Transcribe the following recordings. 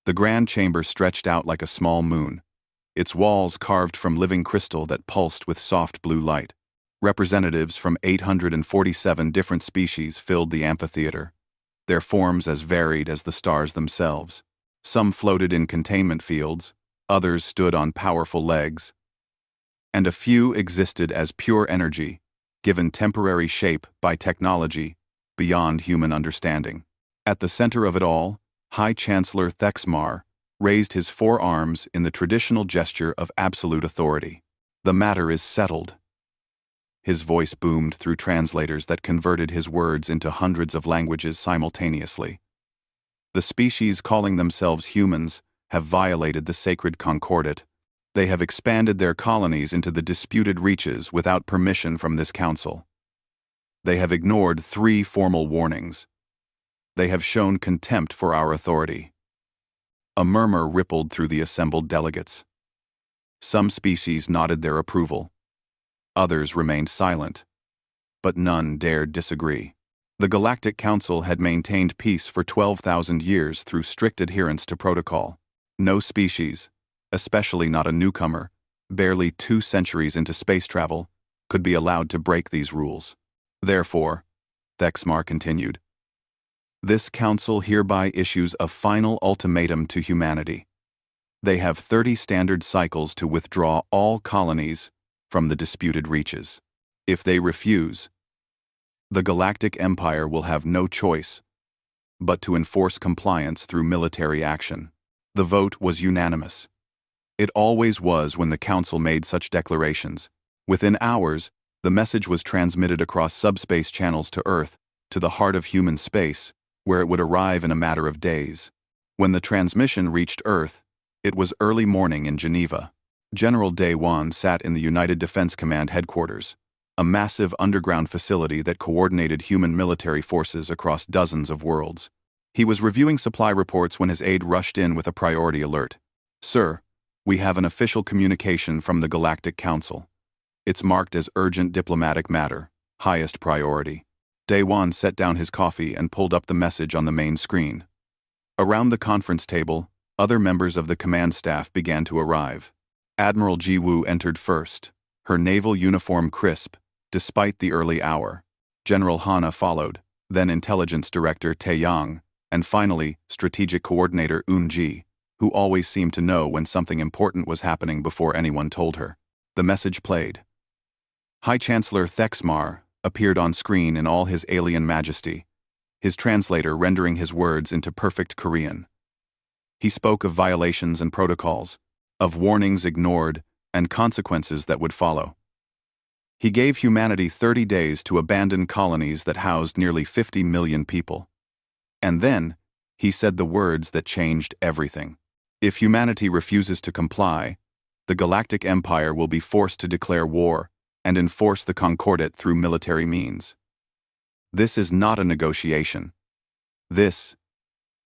The grand chamber stretched out like a small moon, its walls carved from living crystal that pulsed with soft blue light. Representatives from 847 different species filled the amphitheater, their forms as varied as the stars themselves. Some floated in containment fields, others stood on powerful legs, and a few existed as pure energy, given temporary shape by technology beyond human understanding. At the center of it all, High Chancellor Thexmar raised his four arms in the traditional gesture of absolute authority. "The matter is settled." His voice boomed through translators that converted his words into hundreds of languages simultaneously. "The species calling themselves humans have violated the sacred concordat. They have expanded their colonies into the disputed reaches without permission from this council. They have ignored 3 formal warnings. They have shown contempt for our authority." A murmur rippled through the assembled delegates. Some species nodded their approval. Others remained silent, but none dared disagree. The Galactic Council had maintained peace for 12,000 years through strict adherence to protocol. No species, especially not a newcomer, barely 2 centuries into space travel, could be allowed to break these rules. Therefore, Thexmar continued, "This council hereby issues a final ultimatum to humanity. They have 30 standard cycles to withdraw all colonies from the disputed reaches. If they refuse, the Galactic Empire will have no choice but to enforce compliance through military action." The vote was unanimous. It always was when the Council made such declarations. Within hours, the message was transmitted across subspace channels to Earth, to the heart of human space, where it would arrive in a matter of days. When the transmission reached Earth, it was early morning in Geneva. General Daewon sat in the United Defense Command headquarters, a massive underground facility that coordinated human military forces across dozens of worlds. He was reviewing supply reports when his aide rushed in with a priority alert. "Sir, we have an official communication from the Galactic Council. It's marked as urgent diplomatic matter, highest priority." Daewon set down his coffee and pulled up the message on the main screen. Around the conference table, other members of the command staff began to arrive. Admiral Jiwoo entered first, her naval uniform crisp, despite the early hour. General Hana followed, then Intelligence Director Taeyang, and finally Strategic Coordinator Eun-ji, who always seemed to know when something important was happening before anyone told her. The message played. High Chancellor Thexmar appeared on screen in all his alien majesty, his translator rendering his words into perfect Korean. He spoke of violations and protocols, of warnings ignored, and consequences that would follow. He gave humanity 30 days to abandon colonies that housed nearly 50 million people. And then, he said the words that changed everything. If humanity refuses to comply, the Galactic Empire will be forced to declare war and enforce the Concordat through military means. This is not a negotiation. This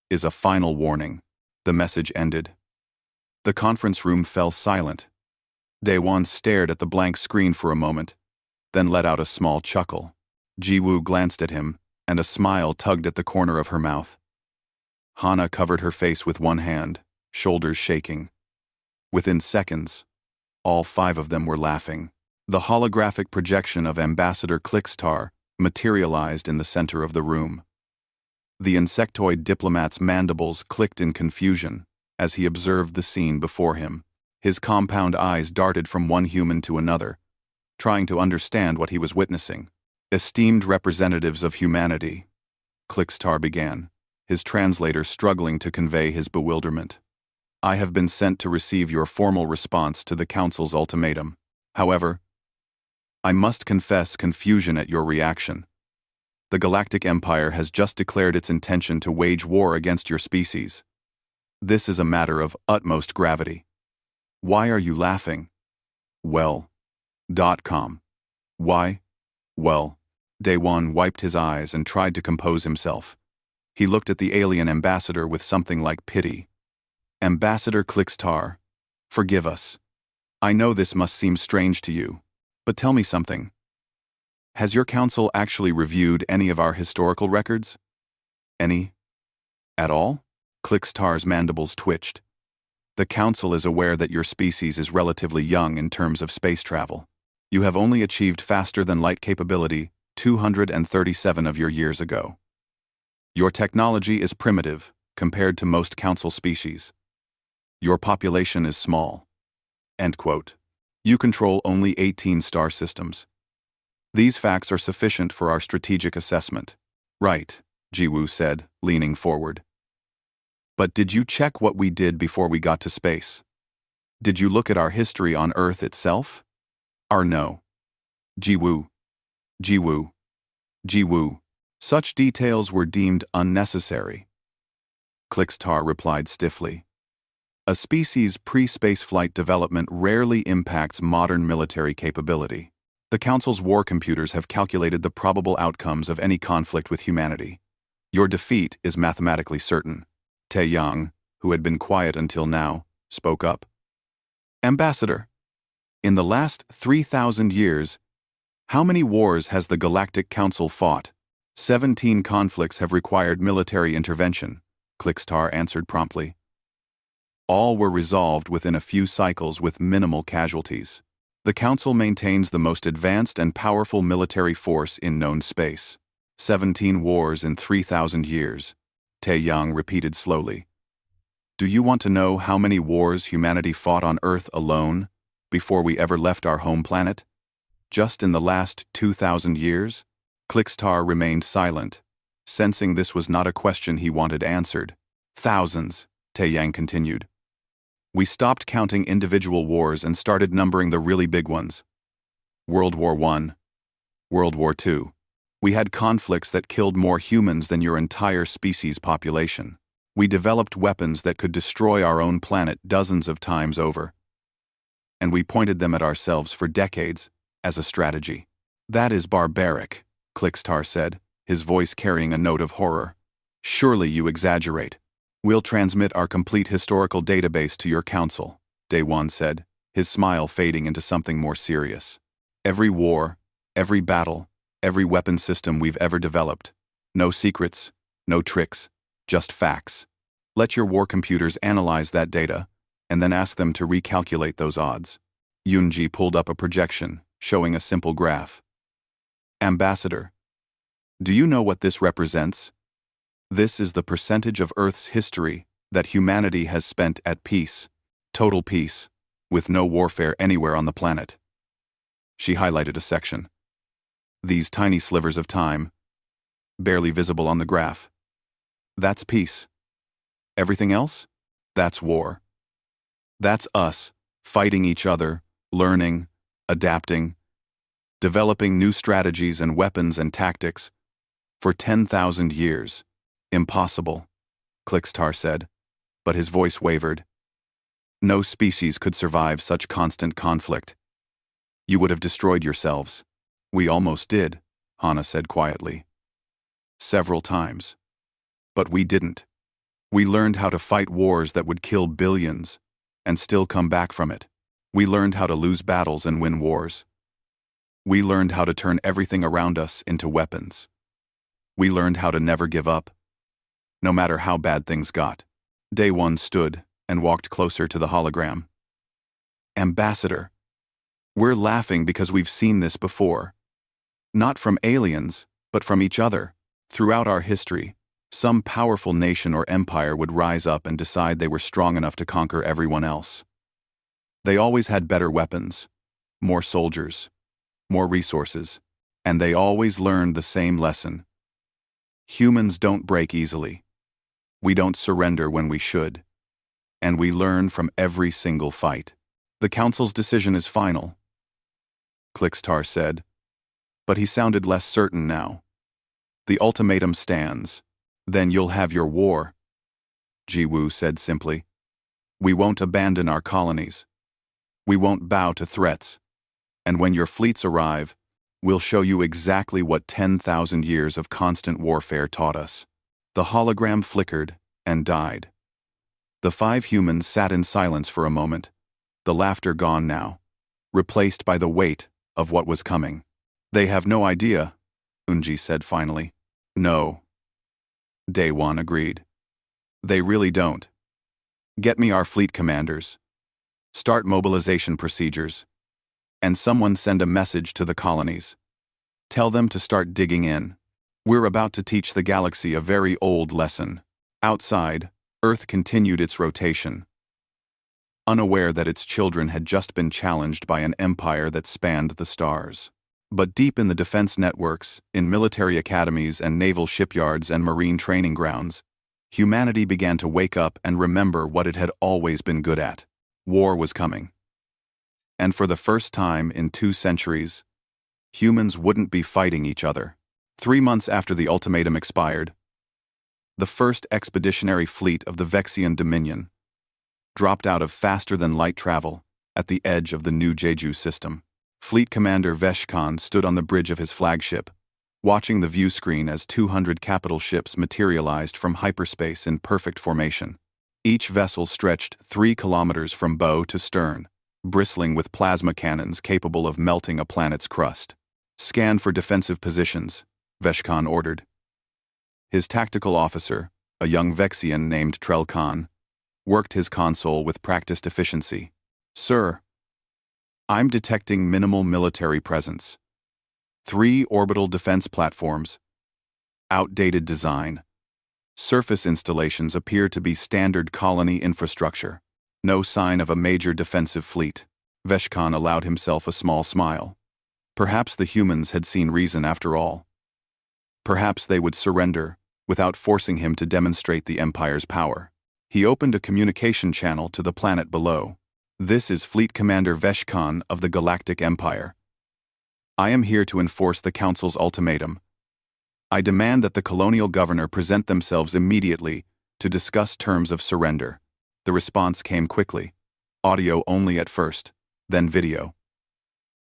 is a final warning. The message ended. The conference room fell silent. Daewon stared at the blank screen for a moment, then let out a small chuckle. Jiwoo glanced at him, and a smile tugged at the corner of her mouth. Hana covered her face with one hand, shoulders shaking. Within seconds, all 5 of them were laughing. The holographic projection of Ambassador Clickstar materialized in the center of the room. The insectoid diplomat's mandibles clicked in confusion as he observed the scene before him. His compound eyes darted from one human to another, trying to understand what he was witnessing. "Esteemed representatives of humanity," Clickstar began, his translator struggling to convey his bewilderment. "I have been sent to receive your formal response to the Council's ultimatum. However, I must confess confusion at your reaction. The Galactic Empire has just declared its intention to wage war against your species. This is a matter of utmost gravity. Why are you laughing?" Well.com. Why? Well. Daewon wiped his eyes and tried to compose himself. He looked at the alien ambassador with something like pity. "Ambassador Clickstar, forgive us. I know this must seem strange to you, but tell me something. Has your council actually reviewed any of our historical records? Any? At all?" Clickstar's mandibles twitched. The Council is aware that your species is relatively young in terms of space travel. You have only achieved faster-than-light capability 237 of your years ago. Your technology is primitive compared to most Council species. Your population is small. End quote. You control only 18 star systems. These facts are sufficient for our strategic assessment. Right, Jiwoo said, leaning forward. But did you check what we did before we got to space? Did you look at our history on Earth itself? No. Jiwoo. Jiwoo. Jiwoo. Such details were deemed unnecessary. Clickstar replied stiffly. A species' pre-spaceflight development rarely impacts modern military capability. The Council's war computers have calculated the probable outcomes of any conflict with humanity. Your defeat is mathematically certain. Taeyang, who had been quiet until now, spoke up. Ambassador, in the last 3,000 years, how many wars has the Galactic Council fought? 17 conflicts have required military intervention, Clickstar answered promptly. All were resolved within a few cycles with minimal casualties. The Council maintains the most advanced and powerful military force in known space. 17 wars in 3,000 years, Taeyang repeated slowly. Do you want to know how many wars humanity fought on Earth alone before we ever left our home planet? Just in the last 2,000 years? Clickstar remained silent, sensing this was not a question he wanted answered. Thousands, Taeyang continued. We stopped counting individual wars and started numbering the really big ones. World War I, World War II. We had conflicts that killed more humans than your entire species' population. We developed weapons that could destroy our own planet dozens of times over. And we pointed them at ourselves for decades as a strategy. That is barbaric, Clickstar said, his voice carrying a note of horror. Surely you exaggerate. We'll transmit our complete historical database to your council, Daewon said, his smile fading into something more serious. Every war, every battle, every weapon system we've ever developed. No secrets, no tricks, just facts. Let your war computers analyze that data, and then ask them to recalculate those odds. Yoonji pulled up a projection, showing a simple graph. Ambassador, do you know what this represents? This is the percentage of Earth's history that humanity has spent at peace, total peace, with no warfare anywhere on the planet. She highlighted a section. These tiny slivers of time, barely visible on the graph. That's peace. Everything else? That's war. That's us, fighting each other, learning, adapting, developing new strategies and weapons and tactics. For 10,000 years. Impossible, Clickstar said, but his voice wavered. No species could survive such constant conflict. You would have destroyed yourselves. We almost did, Hana said quietly. Several times. But we didn't. We learned how to fight wars that would kill billions, and still come back from it. We learned how to lose battles and win wars. We learned how to turn everything around us into weapons. We learned how to never give up, no matter how bad things got. Daewon stood and walked closer to the hologram. Ambassador, we're laughing because we've seen this before. Not from aliens, but from each other. Throughout our history, some powerful nation or empire would rise up and decide they were strong enough to conquer everyone else. They always had better weapons, more soldiers, more resources, and they always learned the same lesson. Humans don't break easily. We don't surrender when we should. And we learn from every single fight. The Council's decision is final, Clickstar said, but he sounded less certain now. The ultimatum stands. Then you'll have your war, Jiwoo said simply. We won't abandon our colonies. We won't bow to threats. And when your fleets arrive, we'll show you exactly what 10,000 years of constant warfare taught us. The hologram flickered and died. The 5 humans sat in silence for a moment, the laughter gone now, replaced by the weight of what was coming. They have no idea, Unji said finally. No. Daewon agreed. They really don't. Get me our fleet commanders. Start mobilization procedures. And someone send a message to the colonies. Tell them to start digging in. We're about to teach the galaxy a very old lesson. Outside, Earth continued its rotation, unaware that its children had just been challenged by an empire that spanned the stars. But deep in the defense networks, in military academies and naval shipyards and marine training grounds, humanity began to wake up and remember what it had always been good at. War was coming. And for the first time in 2 centuries, humans wouldn't be fighting each other. 3 months after the ultimatum expired, the first expeditionary fleet of the Vexian Dominion dropped out of faster-than-light travel at the edge of the new Jeju system. Fleet Commander Veshkan stood on the bridge of his flagship, watching the view screen as 200 capital ships materialized from hyperspace in perfect formation. Each vessel stretched 3 kilometers from bow to stern, bristling with plasma cannons capable of melting a planet's crust. Scan for defensive positions, Veshkan ordered. His tactical officer, a young Vexian named Trelkan, worked his console with practiced efficiency. Sir, I'm detecting minimal military presence. 3 orbital defense platforms. Outdated design. Surface installations appear to be standard colony infrastructure. No sign of a major defensive fleet. Veshkan allowed himself a small smile. Perhaps the humans had seen reason after all. Perhaps they would surrender, without forcing him to demonstrate the Empire's power. He opened a communication channel to the planet below. This is Fleet Commander Veshkan of the Galactic Empire. I am here to enforce the Council's ultimatum. I demand that the colonial governor present themselves immediately to discuss terms of surrender. The response came quickly. Audio only at first, then video.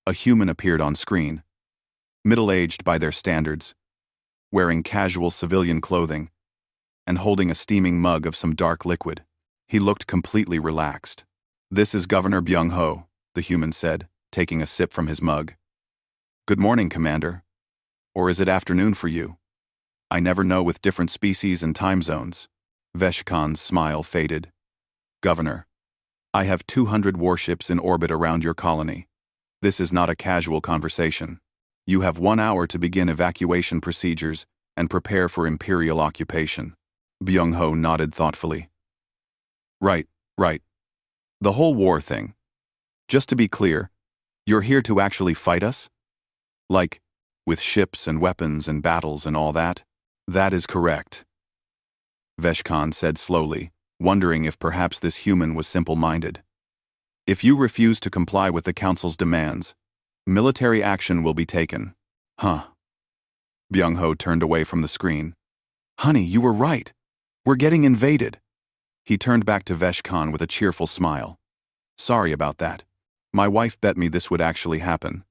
A human appeared on screen, middle-aged by their standards, wearing casual civilian clothing, and holding a steaming mug of some dark liquid. He looked completely relaxed. This is Governor Byung-ho, the human said, taking a sip from his mug. Good morning, Commander. Or is it afternoon for you? I never know with different species and time zones. Veshkan's smile faded. Governor, I have 200 warships in orbit around your colony. This is not a casual conversation. You have 1 hour to begin evacuation procedures and prepare for Imperial occupation. Byung-ho nodded thoughtfully. Right. The whole war thing. Just to be clear, you're here to actually fight us? Like, with ships and weapons and battles and all that? That is correct. Veshkan said slowly, wondering if perhaps this human was simple-minded. If you refuse to comply with the Council's demands, military action will be taken. Huh. Byung-ho turned away from the screen. Honey, you were right. We're getting invaded. He turned back to Veshkan with a cheerful smile. Sorry about that. My wife bet me this would actually happen.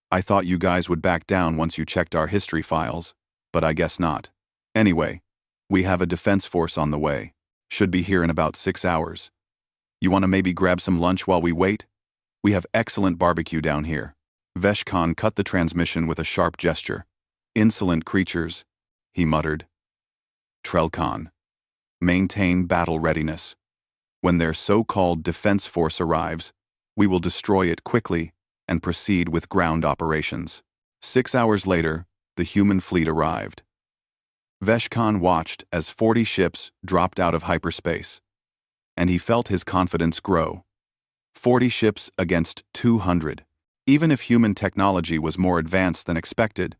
I thought you guys would back down once you checked our history files, but I guess not. Anyway, we have a defense force on the way. Should be here in about 6 hours. You want to maybe grab some lunch while we wait? We have excellent barbecue down here. Veshkan cut the transmission with a sharp gesture. Insolent creatures, he muttered. Trelkan. Maintain battle readiness. When their so-called defense force arrives, we will destroy it quickly and proceed with ground operations. 6 hours later, the human fleet arrived. Veshkan watched as 40 ships dropped out of hyperspace, and he felt his confidence grow. 40 ships against 200. Even if human technology was more advanced than expected,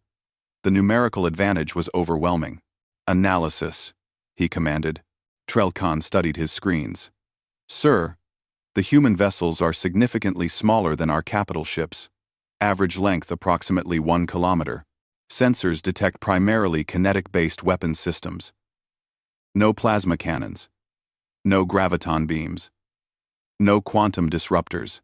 the numerical advantage was overwhelming. Analysis, he commanded. Trelkan studied his screens. Sir, the human vessels are significantly smaller than our capital ships. Average length approximately 1 kilometer. Sensors detect primarily kinetic-based weapons systems. No plasma cannons. No graviton beams. No quantum disruptors.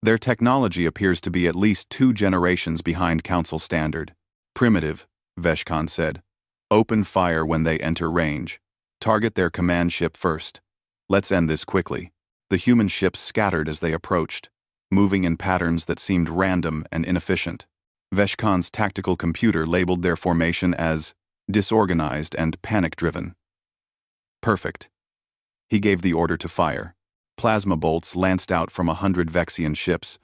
Their technology appears to be at least 2 generations behind Council standard. Primitive, Veshkan said. Open fire when they enter range. Target their command ship first. Let's end this quickly. The human ships scattered as they approached, moving in patterns that seemed random and inefficient. Veshkan's tactical computer labeled their formation as disorganized and panic-driven. Perfect. He gave the order to fire. Plasma bolts lanced out from 100 Vexian ships,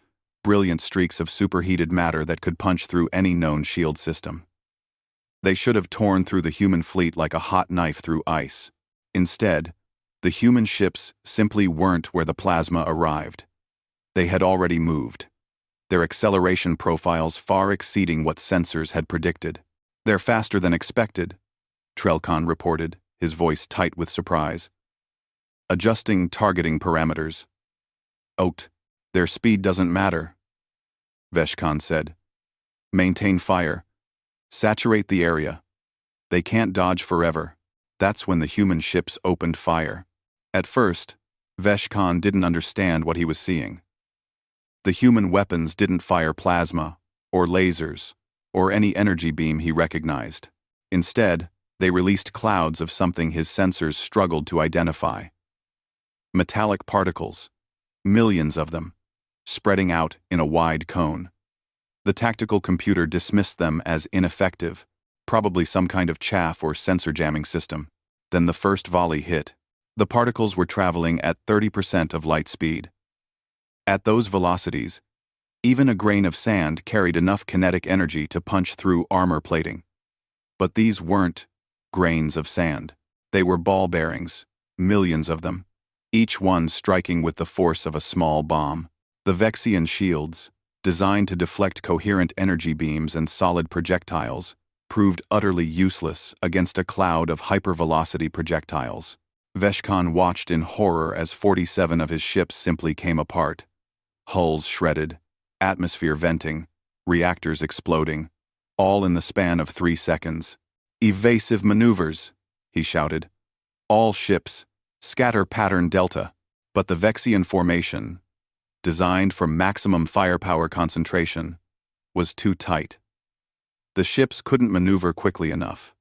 brilliant streaks of superheated matter that could punch through any known shield system. They should have torn through the human fleet like a hot knife through ice. Instead, the human ships simply weren't where the plasma arrived. They had already moved, their acceleration profiles far exceeding what sensors had predicted. "They're faster than expected," Trelkan reported, his voice tight with surprise. "Adjusting targeting parameters." "Oat, their speed doesn't matter," Veshkan said. "Maintain fire. Saturate the area. They can't dodge forever." That's when the human ships opened fire. At first, Veshkan didn't understand what he was seeing. The human weapons didn't fire plasma, or lasers, or any energy beam he recognized. Instead, they released clouds of something his sensors struggled to identify. Metallic particles, millions of them, spreading out in a wide cone. The tactical computer dismissed them as ineffective, probably some kind of chaff or sensor jamming system. Then the first volley hit. The particles were traveling at 30% of light speed. At those velocities, even a grain of sand carried enough kinetic energy to punch through armor plating. But these weren't grains of sand. They were ball bearings, millions of them, each one striking with the force of a small bomb. The Vexian shields, designed to deflect coherent energy beams and solid projectiles, proved utterly useless against a cloud of hypervelocity projectiles. Veshkan watched in horror as 47 of his ships simply came apart. Hulls shredded, atmosphere venting, reactors exploding, all in the span of 3 seconds. "Evasive maneuvers," he shouted. "All ships, scatter pattern delta." But the Vexian formation, designed for maximum firepower concentration, was too tight. The ships couldn't maneuver quickly enough.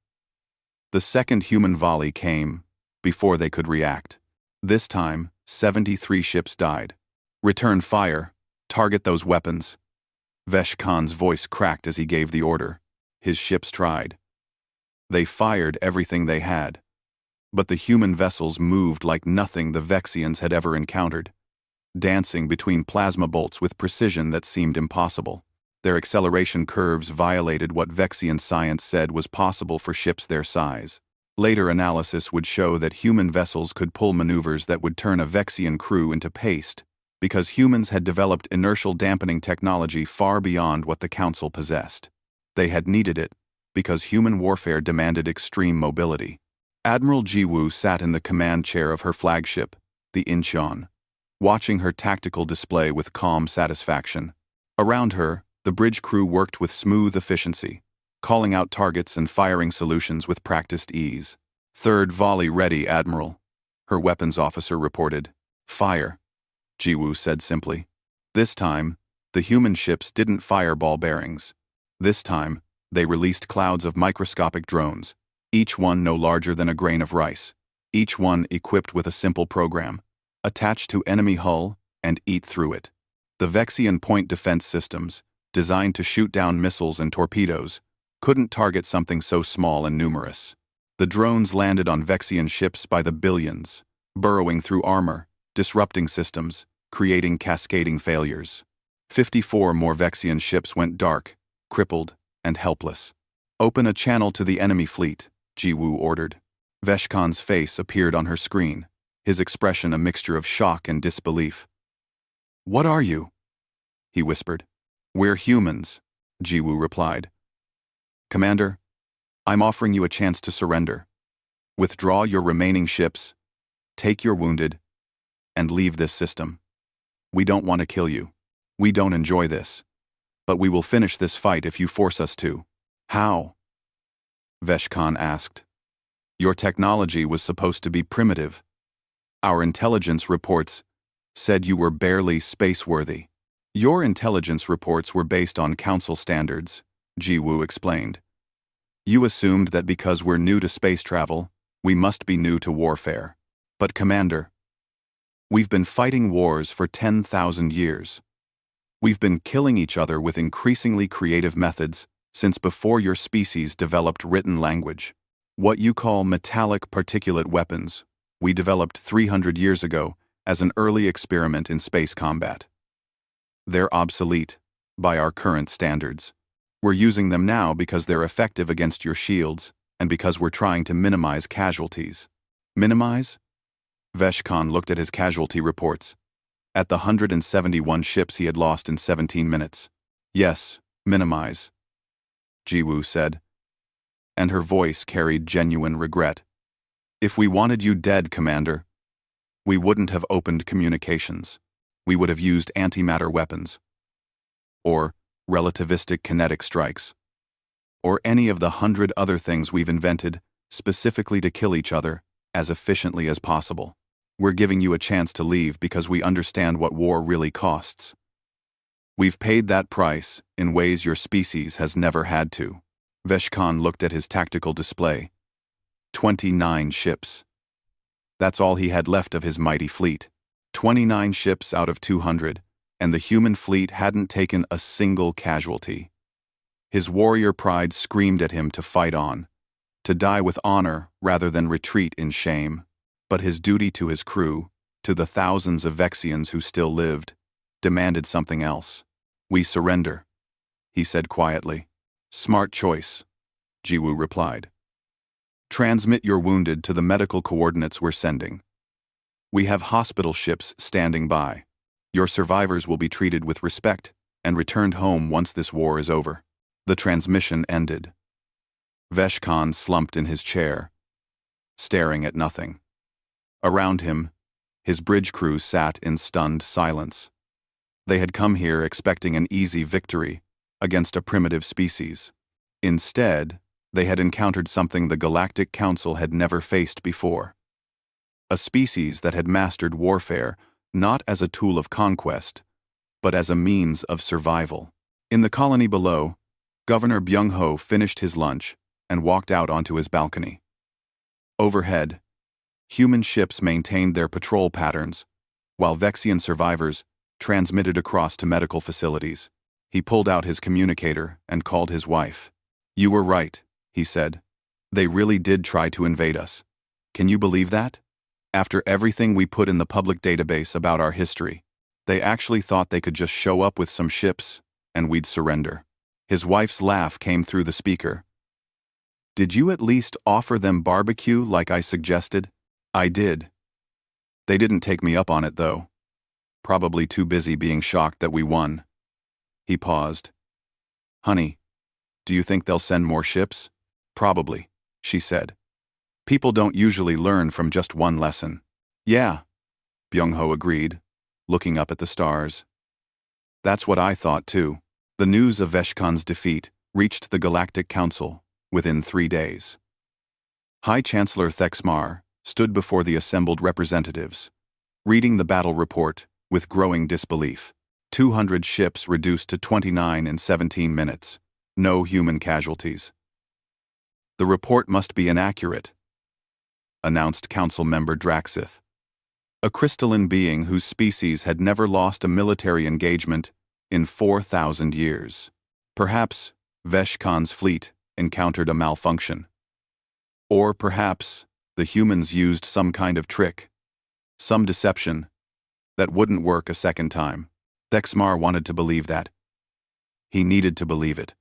The second human volley came before they could react. This time, 73 ships died. "Return fire. Target those weapons." Veshkan's voice cracked as he gave the order. His ships tried. They fired everything they had. But the human vessels moved like nothing the Vexians had ever encountered, dancing between plasma bolts with precision that seemed impossible. Their acceleration curves violated what Vexian science said was possible for ships their size. Later analysis would show that human vessels could pull maneuvers that would turn a Vexian crew into paste, because humans had developed inertial dampening technology far beyond what the Council possessed. They had needed it, because human warfare demanded extreme mobility. Admiral Jiwoo sat in the command chair of her flagship, the Incheon, watching her tactical display with calm satisfaction. Around her, the bridge crew worked with smooth efficiency, calling out targets and firing solutions with practiced ease. "Third volley ready, Admiral," her weapons officer reported. "Fire," Jiwoo said simply. This time, the human ships didn't fire ball bearings. This time, they released clouds of microscopic drones, each one no larger than a grain of rice, each one equipped with a simple program: attach to enemy hull and eat through it. The Vexian point defense systems, designed to shoot down missiles and torpedoes, couldn't target something so small and numerous. The drones landed on Vexian ships by the billions, burrowing through armor, disrupting systems, creating cascading failures. 54 more Vexian ships went dark, crippled, and helpless. "Open a channel to the enemy fleet," Jiwoo ordered. Veshkan's face appeared on her screen, his expression a mixture of shock and disbelief. "What are you?" he whispered. "We're humans," Jiwoo replied. "Commander, I'm offering you a chance to surrender. Withdraw your remaining ships, take your wounded, and leave this system. We don't want to kill you. We don't enjoy this. But we will finish this fight if you force us to." "How?" Veshkan asked. "Your technology was supposed to be primitive. Our intelligence reports said you were barely space-worthy." "Your intelligence reports were based on Council standards," Jiwoo explained. "You assumed that because we're new to space travel, we must be new to warfare. But Commander, we've been fighting wars for 10,000 years. We've been killing each other with increasingly creative methods since before your species developed written language. What you call metallic particulate weapons we developed 300 years ago as an early experiment in space combat. They're obsolete by our current standards. We're using them now because they're effective against your shields and because we're trying to minimize casualties. Minimize? Veshkan looked at his casualty reports, at the 171 ships he had lost in 17 minutes. Yes, minimize, Jiwoo said, and her voice carried genuine regret. If we wanted you dead, Commander, we wouldn't have opened communications. We would have used antimatter weapons, or relativistic kinetic strikes, or any of the 100 other things we've invented specifically to kill each other as efficiently as possible. We're giving you a chance to leave because we understand what war really costs. We've paid that price in ways your species has never had to. Veshkan looked at his tactical display. 29 ships. That's all he had left of his mighty fleet. 29 ships out of 200, and the human fleet hadn't taken a single casualty. His warrior pride screamed at him to fight on, to die with honor rather than retreat in shame. But his duty to his crew, to the thousands of Vexians who still lived, demanded something else. We surrender, he said quietly. Smart choice, Jiwoo replied. Transmit your wounded to the medical coordinates we're sending. We have hospital ships standing by. Your survivors will be treated with respect and returned home once this war is over. The transmission ended. Veshkan slumped in his chair, staring at nothing. Around him, his bridge crew sat in stunned silence. They had come here expecting an easy victory against a primitive species. Instead, they had encountered something the Galactic Council had never faced before. A species that had mastered warfare not as a tool of conquest, but as a means of survival. In the colony below, Governor Byung-ho finished his lunch and walked out onto his balcony. Overhead, human ships maintained their patrol patterns, while Vexian survivors transmitted across to medical facilities. He pulled out his communicator and called his wife. You were right, he said. They really did try to invade us. Can you believe that? After everything we put in the public database about our history, they actually thought they could just show up with some ships and we'd surrender. His wife's laugh came through the speaker. Did you at least offer them barbecue like I suggested? I did. They didn't take me up on it, though. Probably too busy being shocked that we won. He paused. Honey, do you think they'll send more ships? Probably, she said. People don't usually learn from just one lesson. Yeah, Byung-ho agreed, looking up at the stars. That's what I thought, too. The news of Veshkan's defeat reached the Galactic Council within 3 days. High Chancellor Thexmar stood before the assembled representatives, reading the battle report with growing disbelief. 200 ships reduced to 29 in 17 minutes. No human casualties. The report must be inaccurate, announced Council Member Draxith, a crystalline being whose species had never lost a military engagement in 4,000 years. Perhaps Veshkan's fleet encountered a malfunction. Or perhaps the humans used some kind of trick, some deception, that wouldn't work a second time. Thexmar wanted to believe that. He needed to believe it.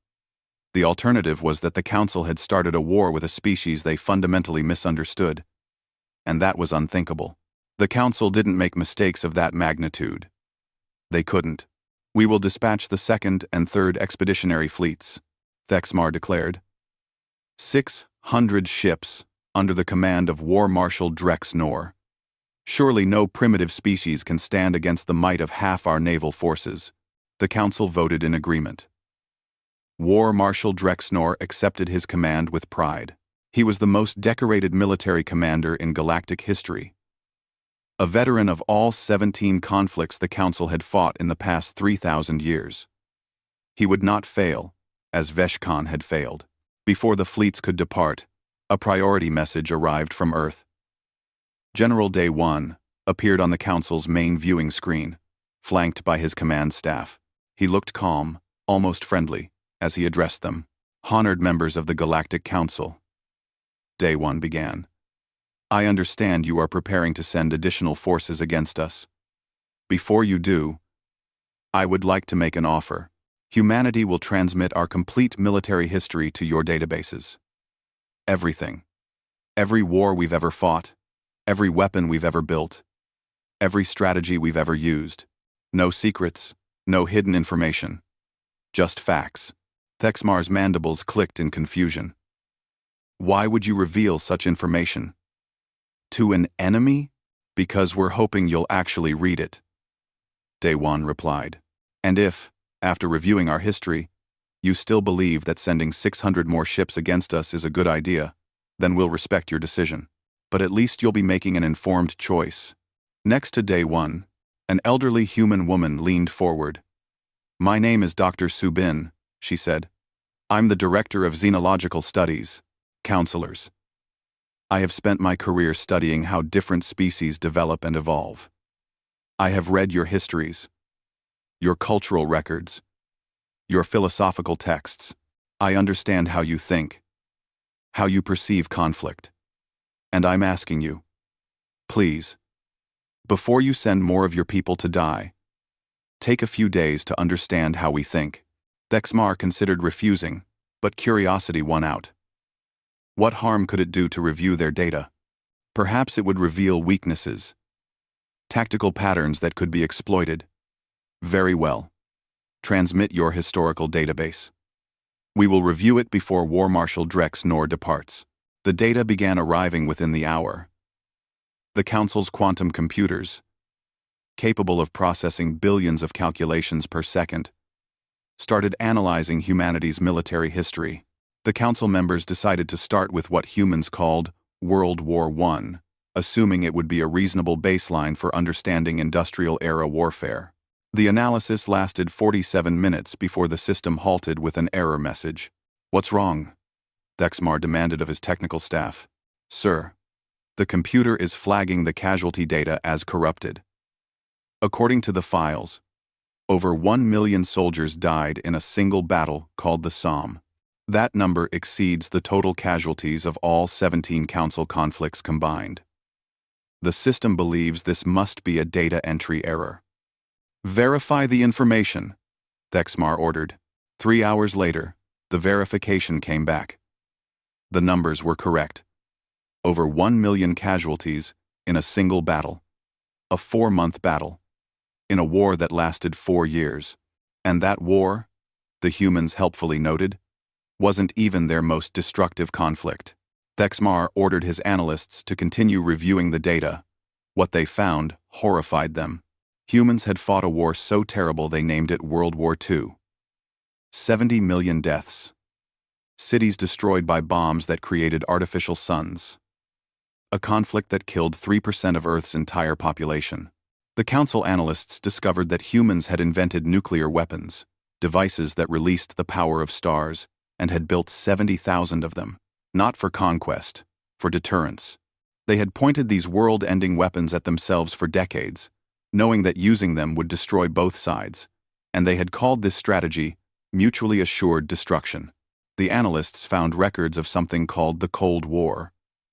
The alternative was that the Council had started a war with a species they fundamentally misunderstood, and that was unthinkable. The Council didn't make mistakes of that magnitude. They couldn't. We will dispatch the 2nd and 3rd expeditionary fleets, Thexmar declared. 600 ships under the command of War Marshal Drex Nor. Surely no primitive species can stand against the might of half our naval forces. The Council voted in agreement. War Marshal Drex Nor accepted his command with pride. He was the most decorated military commander in galactic history. A veteran of all 17 conflicts the Council had fought in the past 3,000 years. He would not fail, as Veshkan had failed. Before the fleets could depart, a priority message arrived from Earth. General Day 1 appeared on the Council's main viewing screen, flanked by his command staff. He looked calm, almost friendly, as he addressed them. Honored members of the Galactic Council. Day 1 began. I understand you are preparing to send additional forces against us. Before you do, I would like to make an offer. Humanity will transmit our complete military history to your databases. Everything. Every war we've ever fought, every weapon we've ever built, every strategy we've ever used. No secrets, no hidden information. Just facts. Thexmar's mandibles clicked in confusion. Why would you reveal such information? To an enemy? Because we're hoping you'll actually read it. Daewon replied. And if, after reviewing our history, you still believe that sending 600 more ships against us is a good idea, then we'll respect your decision. But at least you'll be making an informed choice. Next to Daewon, an elderly human woman leaned forward. My name is Dr. Subin, she said. I'm the director of Xenological Studies, Counselors. I have spent my career studying how different species develop and evolve. I have read your histories, your cultural records, your philosophical texts. I understand how you think, how you perceive conflict. And I'm asking you, please, before you send more of your people to die, take a few days to understand how we think. Thexmar considered refusing, but curiosity won out. What harm could it do to review their data? Perhaps it would reveal weaknesses, tactical patterns that could be exploited. Very well. Transmit your historical database. We will review it before War Marshal Drex Nor departs. The data began arriving within the hour. The Council's quantum computers, capable of processing billions of calculations per second, started analyzing humanity's military history. The Council members decided to start with what humans called World War I, assuming it would be a reasonable baseline for understanding industrial-era warfare. The analysis lasted 47 minutes before the system halted with an error message. What's wrong? Thexmar demanded of his technical staff. Sir, the computer is flagging the casualty data as corrupted. According to the files, over 1 million soldiers died in a single battle called the Somme. That number exceeds the total casualties of all 17 Council conflicts combined. The system believes this must be a data entry error. Verify the information, Thexmar ordered. 3 hours later, the verification came back. The numbers were correct. Over 1 million casualties in a single battle. A 4-month battle. In a war that lasted 4 years. And that war, the humans helpfully noted, wasn't even their most destructive conflict. Thexmar ordered his analysts to continue reviewing the data. What they found horrified them. Humans had fought a war so terrible they named it World War II. 70 million deaths. Cities destroyed by bombs that created artificial suns. A conflict that killed 3% of Earth's entire population. The Council analysts discovered that humans had invented nuclear weapons, devices that released the power of stars, and had built 70,000 of them. Not for conquest, for deterrence. They had pointed these world-ending weapons at themselves for decades, knowing that using them would destroy both sides, and they had called this strategy mutually assured destruction. The analysts found records of something called the Cold War,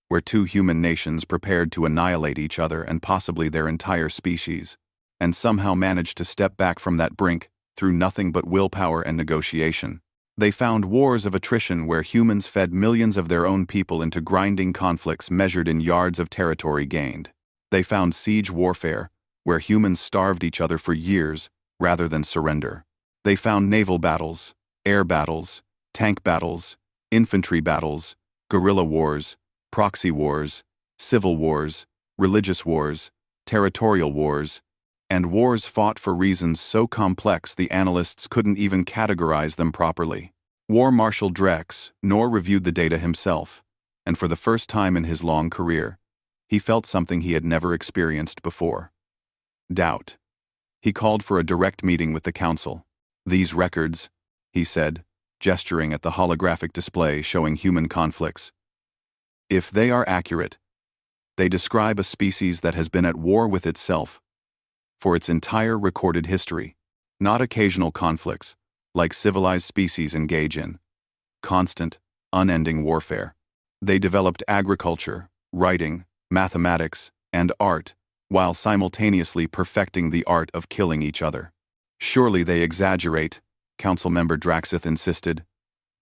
where 2 human nations prepared to annihilate each other and possibly their entire species, and somehow managed to step back from that brink through nothing but willpower and negotiation. They found wars of attrition where humans fed millions of their own people into grinding conflicts measured in yards of territory gained. They found siege warfare, where humans starved each other for years rather than surrender. They found naval battles, air battles, tank battles, infantry battles, guerrilla wars, proxy wars, civil wars, religious wars, territorial wars, and wars fought for reasons so complex the analysts couldn't even categorize them properly. War Marshal Drex Nor reviewed the data himself, and for the first time in his long career, he felt something he had never experienced before. Doubt. He called for a direct meeting with the Council. These records, he said, gesturing at the holographic display showing human conflicts. If they are accurate, they describe a species that has been at war with itself for its entire recorded history, not occasional conflicts, like civilized species engage in. Constant, unending warfare. They developed agriculture, writing, mathematics, and art, while simultaneously perfecting the art of killing each other. Surely they exaggerate, Council Member Draxith insisted.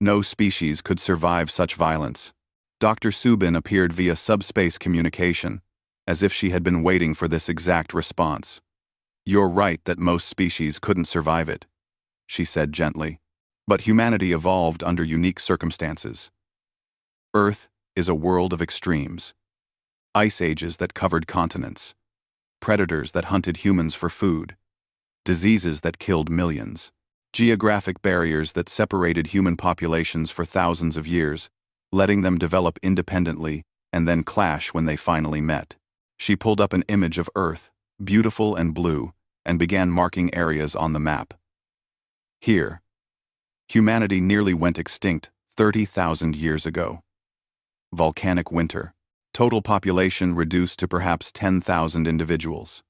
No species could survive such violence. Dr. Subin appeared via subspace communication, as if she had been waiting for this exact response. You're right that most species couldn't survive it, she said gently. But humanity evolved under unique circumstances. Earth is a world of extremes. Ice ages that covered continents. Predators that hunted humans for food. Diseases that killed millions. Geographic barriers that separated human populations for thousands of years, letting them develop independently and then clash when they finally met. She pulled up an image of Earth, beautiful and blue, and began marking areas on the map. Here, humanity nearly went extinct 30,000 years ago. Volcanic winter. Total population reduced to perhaps 10,000 individuals.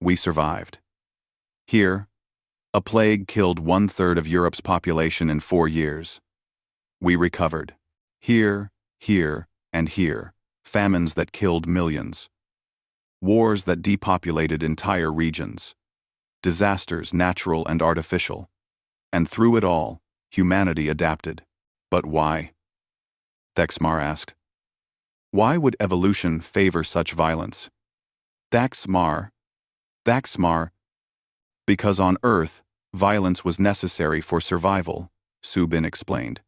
We survived. Here, a plague killed 1/3 of Europe's population in 4 years. We recovered. Here, and here, famines that killed millions. Wars that depopulated entire regions. Disasters, natural and artificial. And through it all, humanity adapted. But why? Thexmar asked. Why would evolution favor such violence? Thexmar. Because on Earth, violence was necessary for survival, Subin explained.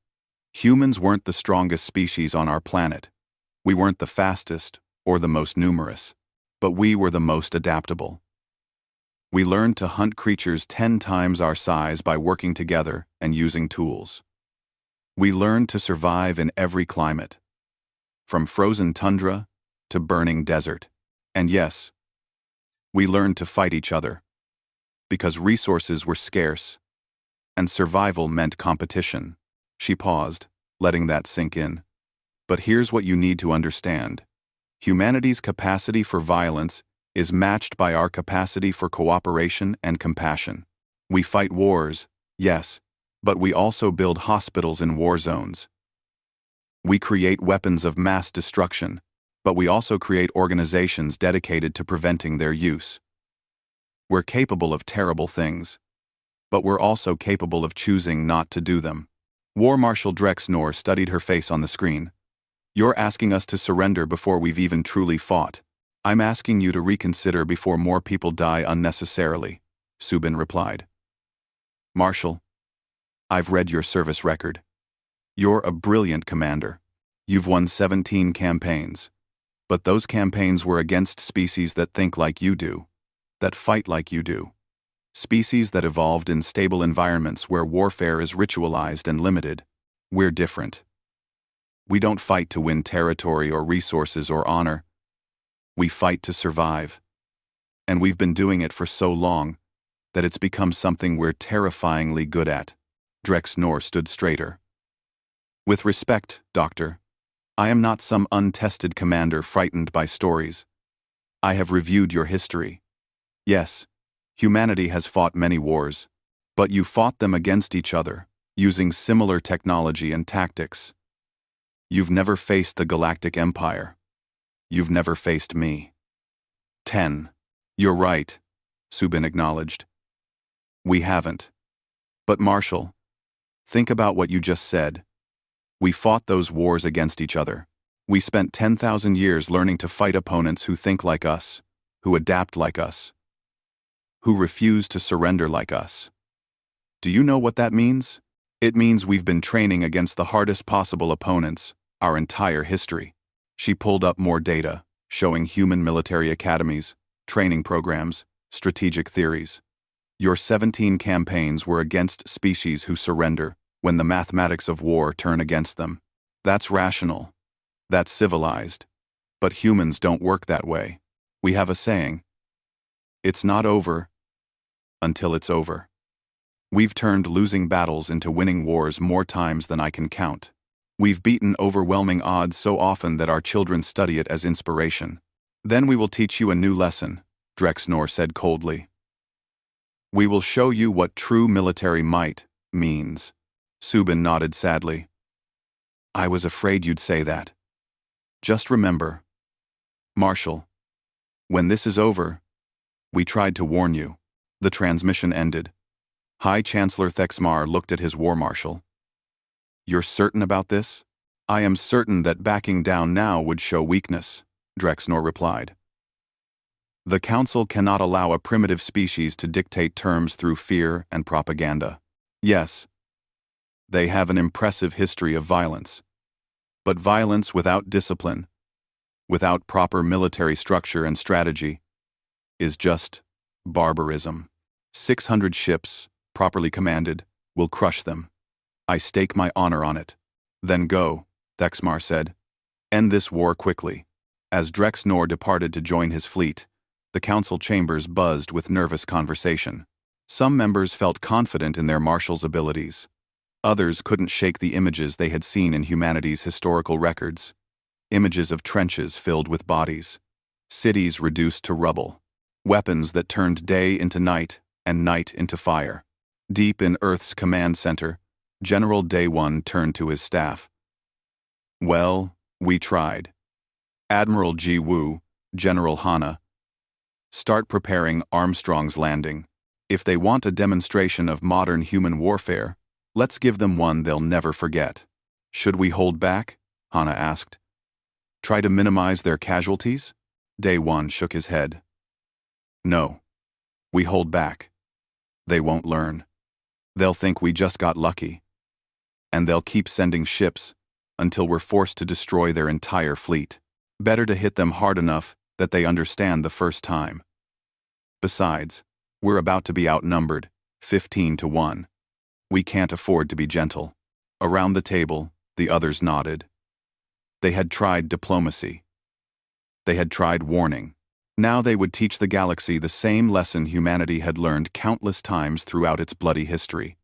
Humans weren't the strongest species on our planet. We weren't the fastest or the most numerous, but we were the most adaptable. We learned to hunt creatures 10 times our size by working together and using tools. We learned to survive in every climate, from frozen tundra to burning desert. And yes, we learned to fight each other, because resources were scarce, and survival meant competition. She paused, letting that sink in. But here's what you need to understand. Humanity's capacity for violence is matched by our capacity for cooperation and compassion. We fight wars, yes, but we also build hospitals in war zones. We create weapons of mass destruction, but we also create organizations dedicated to preventing their use. We're capable of terrible things, but we're also capable of choosing not to do them. War Marshal Drexnor studied her face on the screen. You're asking us to surrender before we've even truly fought. I'm asking you to reconsider before more people die unnecessarily, Subin replied. Marshal, I've read your service record. You're a brilliant commander. You've won 17 campaigns. But those campaigns were against species that think like you do, that fight like you do. Species that evolved in stable environments where warfare is ritualized and limited. We're different. We don't fight to win territory or resources or honor. We fight to survive. And we've been doing it for so long that it's become something we're terrifyingly good at. Drexnor stood straighter. With respect, Doctor, I am not some untested commander frightened by stories. I have reviewed your history. Yes, humanity has fought many wars, but you fought them against each other, using similar technology and tactics. You've never faced the Galactic Empire. You've never faced me. 10. You're right, Subin acknowledged. We haven't. But Marshal, think about what you just said. We fought those wars against each other. We spent 10,000 years learning to fight opponents who think like us, who adapt like us, who refuse to surrender like us. Do you know what that means? It means we've been training against the hardest possible opponents our entire history. She pulled up more data, showing human military academies, training programs, strategic theories. Your 17 campaigns were against species who surrender when the mathematics of war turn against them. That's rational. That's civilized. But humans don't work that way. We have a saying. It's not over until it's over. We've turned losing battles into winning wars more times than I can count. We've beaten overwhelming odds so often that our children study it as inspiration. Then we will teach you a new lesson, Drexnor said coldly. We will show you what true military might means. Subin nodded sadly. I was afraid you'd say that. Just remember, Marshal, when this is over, we tried to warn you. The transmission ended. High Chancellor Thexmar looked at his war marshal. You're certain about this? I am certain that backing down now would show weakness, Drexnor replied. The Council cannot allow a primitive species to dictate terms through fear and propaganda. Yes, they have an impressive history of violence. But violence without discipline, without proper military structure and strategy, is just barbarism. 600 ships, properly commanded, will crush them. I stake my honor on it. Then go, Thexmar said. End this war quickly. As Drexnor departed to join his fleet, the council chambers buzzed with nervous conversation. Some members felt confident in their marshal's abilities. Others couldn't shake the images they had seen in humanity's historical records. Images of trenches filled with bodies, cities reduced to rubble, weapons that turned day into night and night into fire. Deep in Earth's command center, General Day One turned to his staff. Well, we tried. Admiral Ji Woo, General Hana, start preparing Armstrong's landing. If they want a demonstration of modern human warfare, let's give them one they'll never forget. Should we hold back? Hana asked. Try to minimize their casualties? Day One shook his head. No. We hold back. They won't learn. They'll think we just got lucky. And they'll keep sending ships until we're forced to destroy their entire fleet. Better to hit them hard enough that they understand the first time. Besides, we're about to be outnumbered, 15-1. We can't afford to be gentle. Around the table, the others nodded. They had tried diplomacy. They had tried warning. Now they would teach the galaxy the same lesson humanity had learned countless times throughout its bloody history.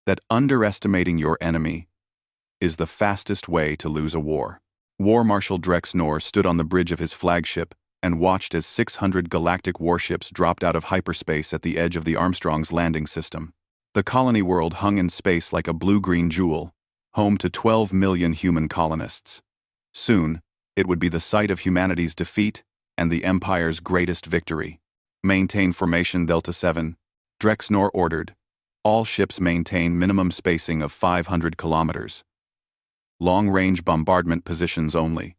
That underestimating your enemy is the fastest way to lose a war. War Marshal Drexnor stood on the bridge of his flagship and watched as 600 galactic warships dropped out of hyperspace at the edge of the Armstrong's landing system. The colony world hung in space like a blue-green jewel, home to 12 million human colonists. Soon, it would be the site of humanity's defeat and the Empire's greatest victory. Maintain formation Delta 7, Drexnor ordered. All ships maintain minimum spacing of 500 kilometers. Long-range bombardment positions only.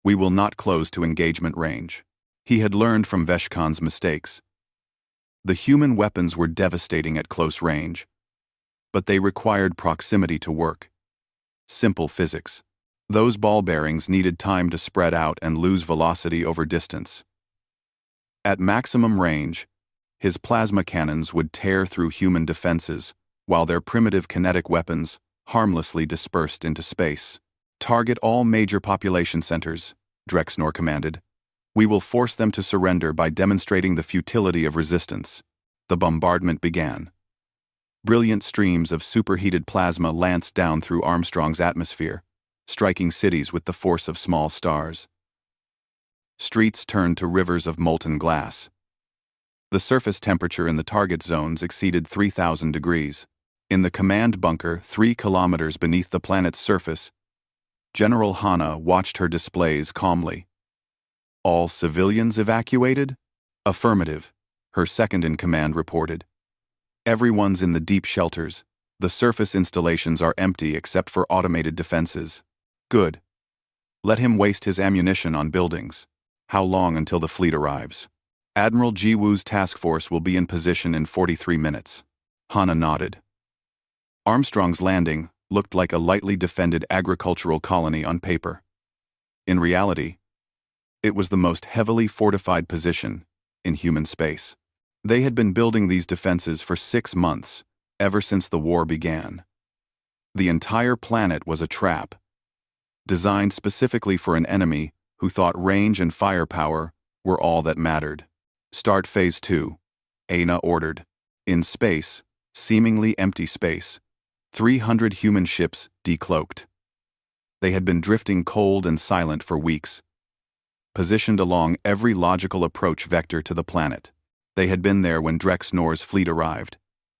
We will not close to engagement range. He had learned from Veshkan's mistakes. The human weapons were devastating at close range, but they required proximity to work. Simple physics. Those ball bearings needed time to spread out and lose velocity over distance. At maximum range, his plasma cannons would tear through human defenses, while their primitive kinetic weapons harmlessly dispersed into space. Target all major population centers, Drexnor commanded. We will force them to surrender by demonstrating the futility of resistance. The bombardment began. Brilliant streams of superheated plasma lanced down through Armstrong's atmosphere, striking cities with the force of small stars. Streets turned to rivers of molten glass. The surface temperature in the target zones exceeded 3,000 degrees. In the command bunker 3 kilometers beneath the planet's surface, General Hana watched her displays calmly. All civilians evacuated? Affirmative, her second-in-command reported. Everyone's in the deep shelters. The surface installations are empty except for automated defenses. Good. Let him waste his ammunition on buildings. How long until the fleet arrives? Admiral Ji Woo's task force will be in position in 43 minutes. Hana nodded. Armstrong's landing looked like a lightly defended agricultural colony on paper. In reality, it was the most heavily fortified position in human space. They had been building these defenses for 6 months, ever since the war began. The entire planet was a trap, designed specifically for an enemy who thought range and firepower were all that mattered. Start Phase 2, Aina ordered. In space, seemingly empty space, 300 human ships decloaked. They had been drifting cold and silent for weeks, positioned along every logical approach vector to the planet. They had been there when Drexnor's fleet arrived,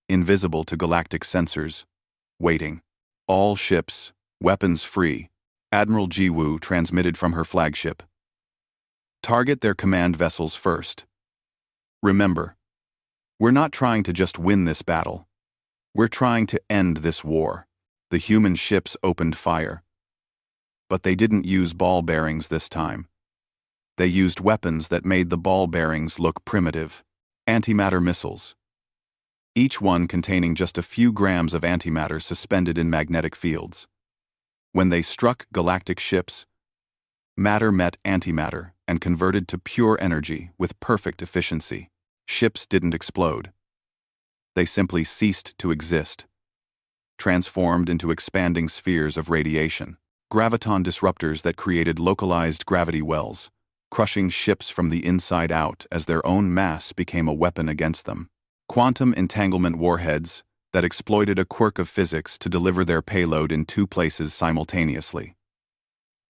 invisible to galactic sensors, waiting. All ships, weapons free, Admiral Ji Woo transmitted from her flagship. Target their command vessels first. Remember, we're not trying to just win this battle. We're trying to end this war. The human ships opened fire. But they didn't use ball bearings this time. They used weapons that made the ball bearings look primitive. Antimatter missiles. Each one containing just a few grams of antimatter suspended in magnetic fields. When they struck galactic ships, matter met antimatter and converted to pure energy with perfect efficiency. Ships didn't explode. They simply ceased to exist, transformed into expanding spheres of radiation, graviton disruptors that created localized gravity wells, crushing ships from the inside out as their own mass became a weapon against them. Quantum entanglement warheads that exploited a quirk of physics to deliver their payload in two places simultaneously.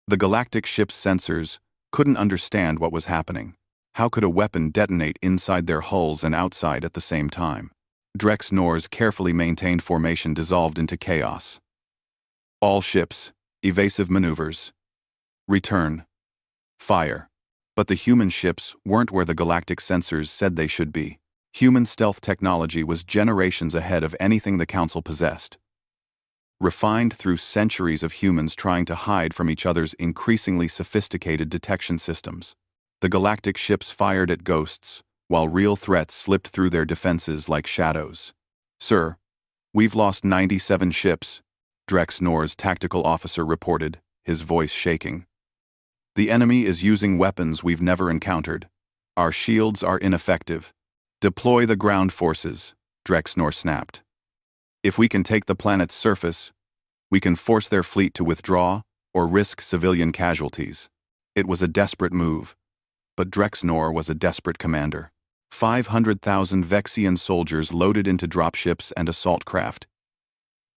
The galactic ship's sensors couldn't understand what was happening. How could a weapon detonate inside their hulls and outside at the same time? Drex Nor's carefully maintained formation dissolved into chaos. All ships, evasive maneuvers. Return. Fire. But the human ships weren't where the galactic sensors said they should be. Human stealth technology was generations ahead of anything the Council possessed. Refined through centuries of humans trying to hide from each other's increasingly sophisticated detection systems. The galactic ships fired at ghosts, while real threats slipped through their defenses like shadows. "Sir, we've lost 97 ships," Drex Nor's tactical officer reported, his voice shaking. "The enemy is using weapons we've never encountered. Our shields are ineffective. Deploy the ground forces," Drex Nor snapped. "If we can take the planet's surface, we can force their fleet to withdraw or risk civilian casualties." It was a desperate move, but Drex Nor was a desperate commander. 500,000 Vexian soldiers loaded into dropships and assault craft,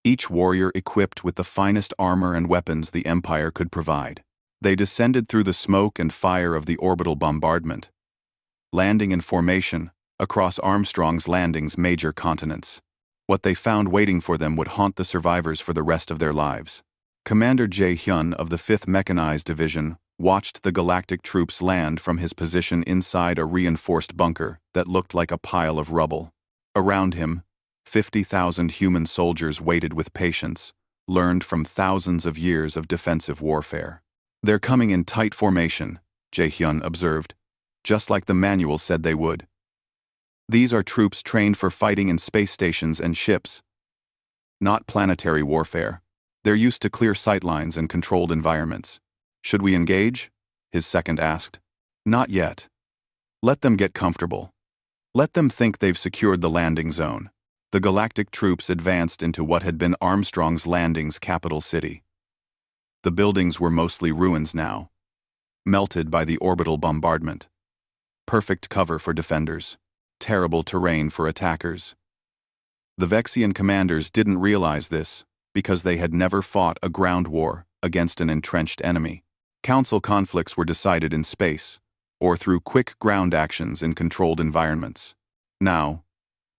each warrior equipped with the finest armor and weapons the Empire could provide. They descended through the smoke and fire of the orbital bombardment, landing in formation across Armstrong's Landing's major continents. What they found waiting for them would haunt the survivors for the rest of their lives. Commander Jae-hyun of the 5th Mechanized Division watched the galactic troops land from his position inside a reinforced bunker that looked like a pile of rubble. Around him, 50,000 human soldiers waited with patience, learned from thousands of years of defensive warfare. "They're coming in tight formation," Jae-hyun observed, "just like the manual said they would. These are troops trained for fighting in space stations and ships, not planetary warfare. They're used to clear sightlines and controlled environments. Should we engage?" his second asked. "Not yet. Let them get comfortable. Let them think they've secured the landing zone." The galactic troops advanced into what had been Armstrong's Landing's capital city. The buildings were mostly ruins now, melted by the orbital bombardment. Perfect cover for defenders, terrible terrain for attackers. The Vexian commanders didn't realize this because they had never fought a ground war against an entrenched enemy. Council conflicts were decided in space, or through quick ground actions in controlled environments. Now,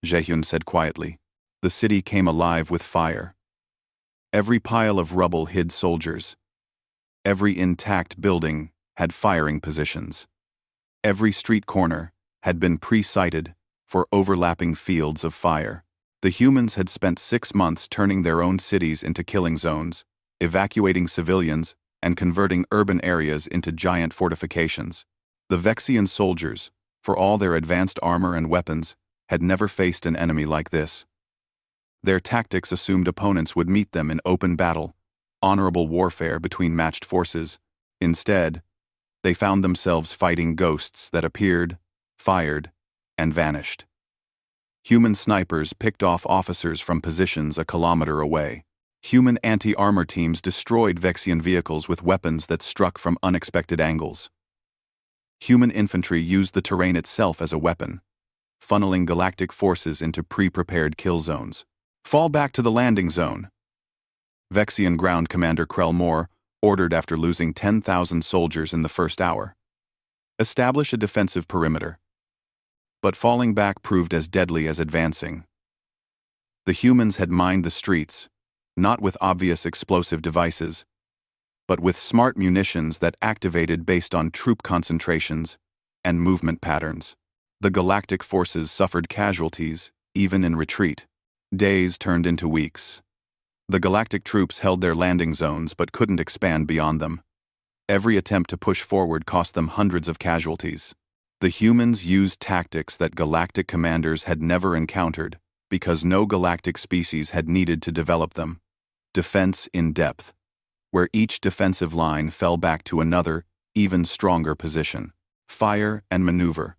Jae-hyun said quietly, the city came alive with fire. Every pile of rubble hid soldiers. Every intact building had firing positions. Every street corner had been pre-sighted for overlapping fields of fire. The humans had spent 6 months turning their own cities into killing zones, evacuating civilians, and converting urban areas into giant fortifications. The Vexian soldiers, for all their advanced armor and weapons, had never faced an enemy like this. Their tactics assumed opponents would meet them in open battle, honorable warfare between matched forces. Instead, they found themselves fighting ghosts that appeared, fired, and vanished. Human snipers picked off officers from positions a kilometer away. Human anti-armor teams destroyed Vexian vehicles with weapons that struck from unexpected angles. Human infantry used the terrain itself as a weapon, funneling galactic forces into pre-prepared kill zones. "Fall back to the landing zone," Vexian Ground Commander Krell Moore ordered after losing 10,000 soldiers in the first hour. "Establish a defensive perimeter." But falling back proved as deadly as advancing. The humans had mined the streets, not with obvious explosive devices, but with smart munitions that activated based on troop concentrations and movement patterns. The galactic forces suffered casualties, even in retreat. Days turned into weeks. The galactic troops held their landing zones but couldn't expand beyond them. Every attempt to push forward cost them hundreds of casualties. The humans used tactics that galactic commanders had never encountered because no galactic species had needed to develop them. Defense in depth, where each defensive line fell back to another, even stronger position. Fire and maneuver,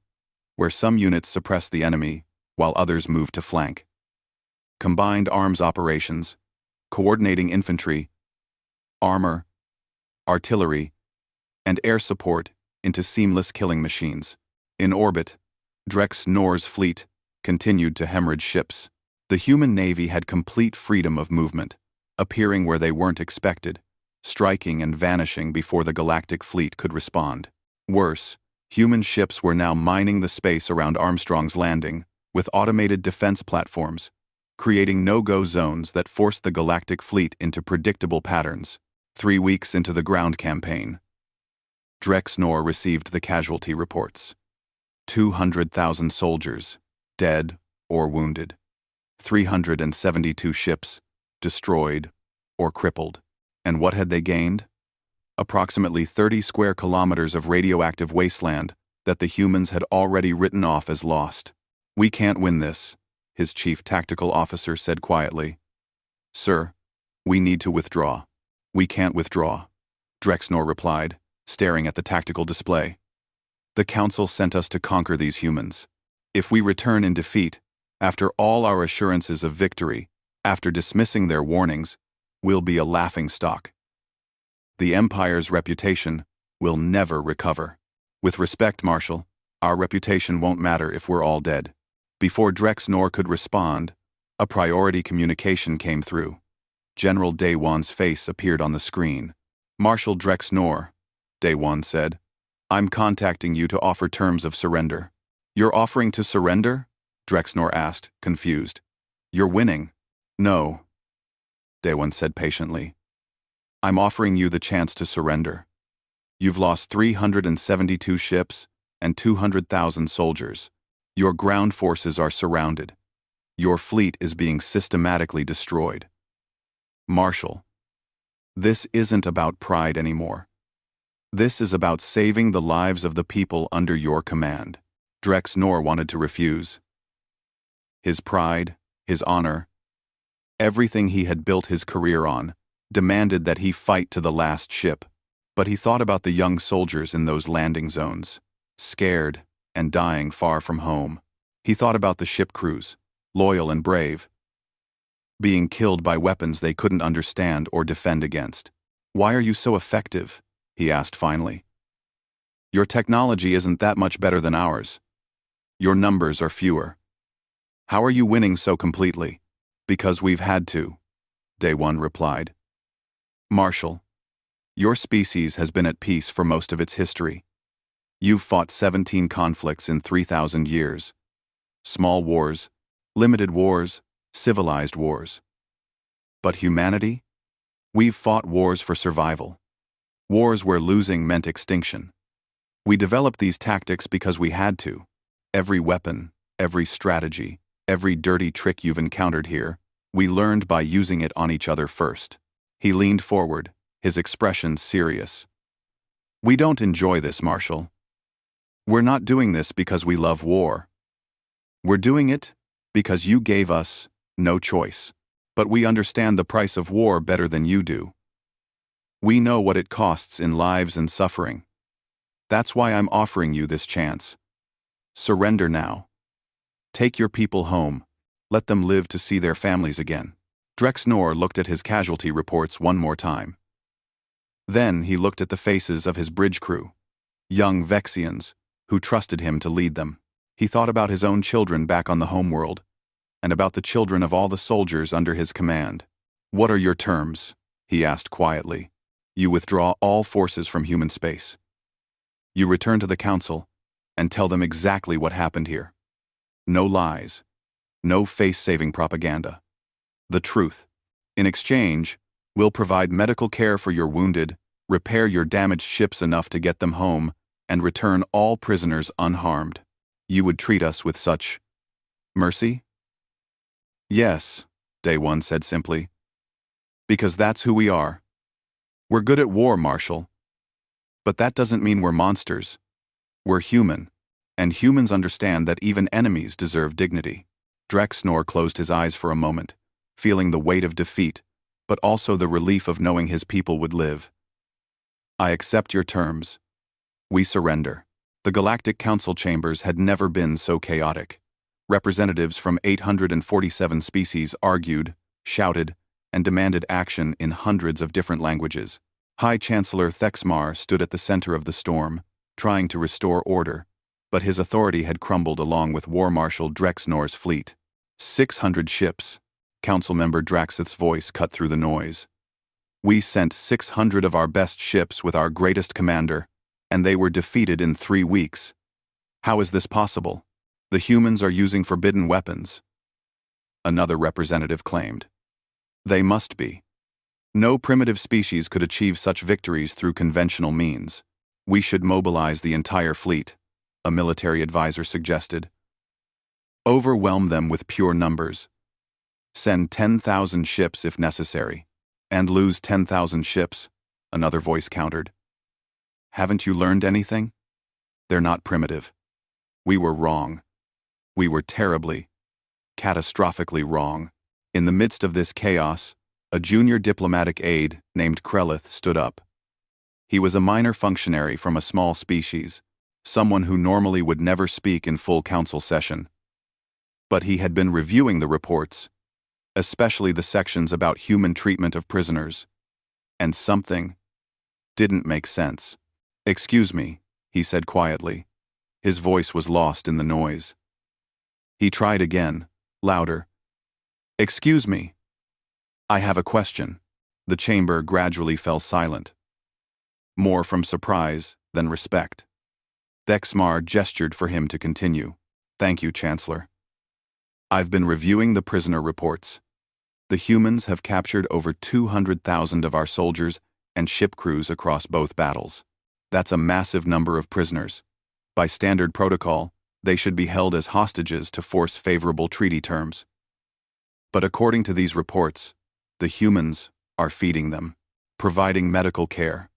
where some units suppressed the enemy while others moved to flank. Combined arms operations, coordinating infantry, armor, artillery, and air support into seamless killing machines. In orbit, Drex Nor's fleet continued to hemorrhage ships. The human navy had complete freedom of movement, appearing where they weren't expected, striking and vanishing before the galactic fleet could respond. Worse, human ships were now mining the space around Armstrong's Landing with automated defense platforms, creating no-go zones that forced the galactic fleet into predictable patterns. 3 weeks into the ground campaign, Drex Nor received the casualty reports. 200,000 soldiers, dead or wounded. 372 ships, destroyed or crippled. And what had they gained? Approximately 30 square kilometers of radioactive wasteland that the humans had already written off as lost. "We can't win this," his chief tactical officer said quietly. "Sir, we need to withdraw." "We can't withdraw," Drexnor replied, staring at the tactical display. "The Council sent us to conquer these humans. If we return in defeat, after all our assurances of victory, after dismissing their warnings, we'll be a laughingstock. The Empire's reputation will never recover. With respect, Marshal, our reputation won't matter if we're all dead." Before Drexnor could respond, a priority communication came through. General Daywan's face appeared on the screen. "Marshal Drexnor," Daywan said, "I'm contacting you to offer terms of surrender." "You're offering to surrender?" Drexnor asked, confused. "You're winning." "No," Daywan said patiently. "I'm offering you the chance to surrender. You've lost 372 ships and 200,000 soldiers. Your ground forces are surrounded. Your fleet is being systematically destroyed. Marshal, this isn't about pride anymore. This is about saving the lives of the people under your command." Drexnor wanted to refuse. His pride, his honor, everything he had built his career on, demanded that he fight to the last ship. But he thought about the young soldiers in those landing zones, scared and dying far from home. He thought about the ship crews, loyal and brave, being killed by weapons they couldn't understand or defend against. "Why are you so effective?" he asked finally. "Your technology isn't that much better than ours. Your numbers are fewer. How are you winning so completely?" "Because we've had to," Daywan replied. "Marshal, your species has been at peace for most of its history. You've fought 17 conflicts in 3,000 years. Small wars, limited wars, civilized wars. But humanity? We've fought wars for survival. Wars where losing meant extinction. We developed these tactics because we had to. Every weapon, every strategy, every dirty trick you've encountered here, we learned by using it on each other first." He leaned forward, his expression serious. "We don't enjoy this, Marshal. We're not doing this because we love war. We're doing it because you gave us no choice. But we understand the price of war better than you do. We know what it costs in lives and suffering. That's why I'm offering you this chance. Surrender now. Take your people home. Let them live to see their families again." Drexnor looked at his casualty reports one more time. Then he looked at the faces of his bridge crew, young Vexians, who trusted him to lead them. He thought about his own children back on the homeworld, and about the children of all the soldiers under his command. "What are your terms?" he asked quietly. "You withdraw all forces from human space. You return to the Council and tell them exactly what happened here. No lies, no face-saving propaganda. The truth. In exchange, we'll provide medical care for your wounded repair your damaged ships enough to get them home, and return all prisoners unharmed. You would treat us with such mercy? Yes, Day One said simply. Because that's who we are. We're good at war, Marshal. But that doesn't mean we're monsters. We're human, and humans understand that even enemies deserve dignity. Drexnor closed his eyes for a moment, feeling the weight of defeat, but also the relief of knowing his people would live. I accept your terms. We surrender. The Galactic Council chambers had never been so chaotic. Representatives from 847 species argued, shouted, and demanded action in hundreds of different languages. High Chancellor Thexmar stood at the center of the storm, trying to restore order, but his authority had crumbled along with War Marshal Drexnor's fleet. 600 ships. Council member Draxith's voice cut through the noise. We sent 600 of our best ships with our greatest commander, and they were defeated in 3 weeks. How is this possible? The humans are using forbidden weapons. Another representative claimed. They must be. No primitive species could achieve such victories through conventional means. We should mobilize the entire fleet, a military advisor suggested. Overwhelm them with pure numbers. Send 10,000 ships if necessary. And lose 10,000 ships, another voice countered. Haven't you learned anything? They're not primitive. We were wrong. We were terribly, catastrophically wrong. In the midst of this chaos, a junior diplomatic aide named Krelith stood up. He was a minor functionary from a small species, someone who normally would never speak in full council session. But he had been reviewing the reports, especially the sections about human treatment of prisoners, and something didn't make sense. Excuse me, he said quietly. His voice was lost in the noise. He tried again, louder. Excuse me. I have a question. The chamber gradually fell silent. More from surprise than respect. Thexmar gestured for him to continue. Thank you, Chancellor. I've been reviewing the prisoner reports. The humans have captured over 200,000 of our soldiers and ship crews across both battles. That's a massive number of prisoners. By standard protocol, they should be held as hostages to force favorable treaty terms. But according to these reports, the humans are feeding them, providing medical care,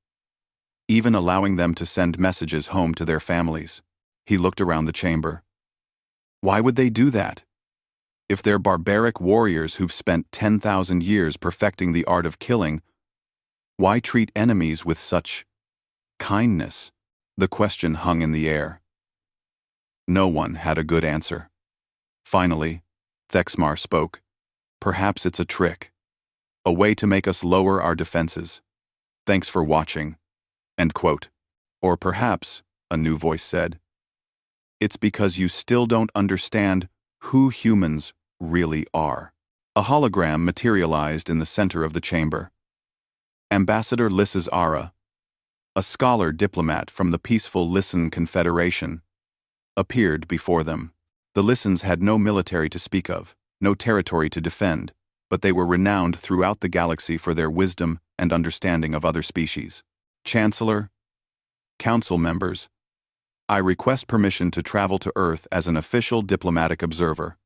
even allowing them to send messages home to their families. He looked around the chamber. Why would they do that? If they're barbaric warriors who've spent 10,000 years perfecting the art of killing, why treat enemies with such kindness? The question hung in the air. No one had a good answer. Finally, Thexmar spoke. Perhaps it's a trick. A way to make us lower our defenses. Thanks for watching. End quote. Or perhaps, a new voice said, it's because you still don't understand who humans really are. A hologram materialized in the center of the chamber. Ambassador Lisses Ara, a scholar diplomat from the peaceful Listen Confederation, appeared before them. The Lissens had no military to speak of, no territory to defend, but they were renowned throughout the galaxy for their wisdom and understanding of other species. Chancellor, Council members, I request permission to travel to Earth as an official diplomatic observer.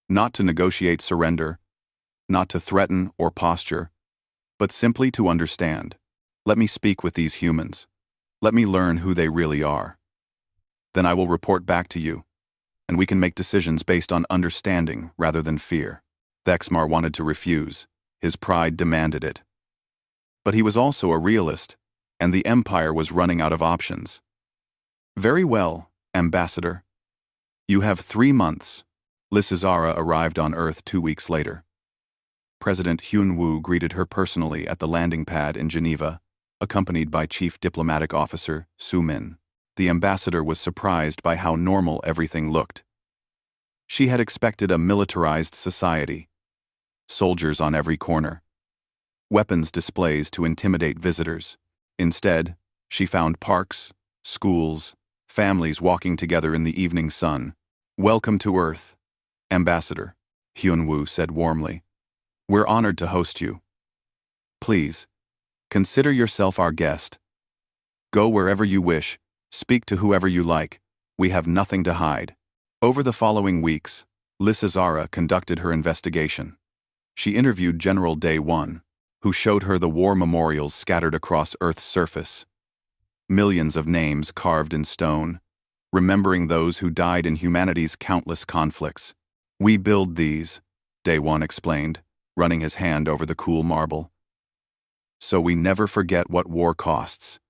Not to negotiate surrender, not to threaten or posture, but simply to understand. Let me speak with these humans. Let me learn who they really are. Then I will report back to you, and we can make decisions based on understanding rather than fear. Thexmar wanted to refuse. His pride demanded it. But he was also a realist, and the Empire was running out of options. Very well, Ambassador. You have 3 months. Lissizara arrived on Earth 2 weeks later. President Hyun Woo greeted her personally at the landing pad in Geneva, accompanied by Chief Diplomatic Officer Su Min. The ambassador was surprised by how normal everything looked. She had expected a militarized society. Soldiers on every corner. Weapons displays to intimidate visitors. Instead, she found parks, schools, families walking together in the evening sun. Welcome to Earth, Ambassador, Hyun Woo said warmly. We're honored to host you. Please, Consider yourself our guest. Go wherever you wish, speak to whoever you like. We have nothing to hide. Over the following weeks, Lissazara conducted her investigation. She interviewed General Day 1, who showed her the war memorials scattered across Earth's surface. Millions of names carved in stone, remembering those who died in humanity's countless conflicts. We build these, Day 1 explained, running his hand over the cool marble. So we never forget what war costs.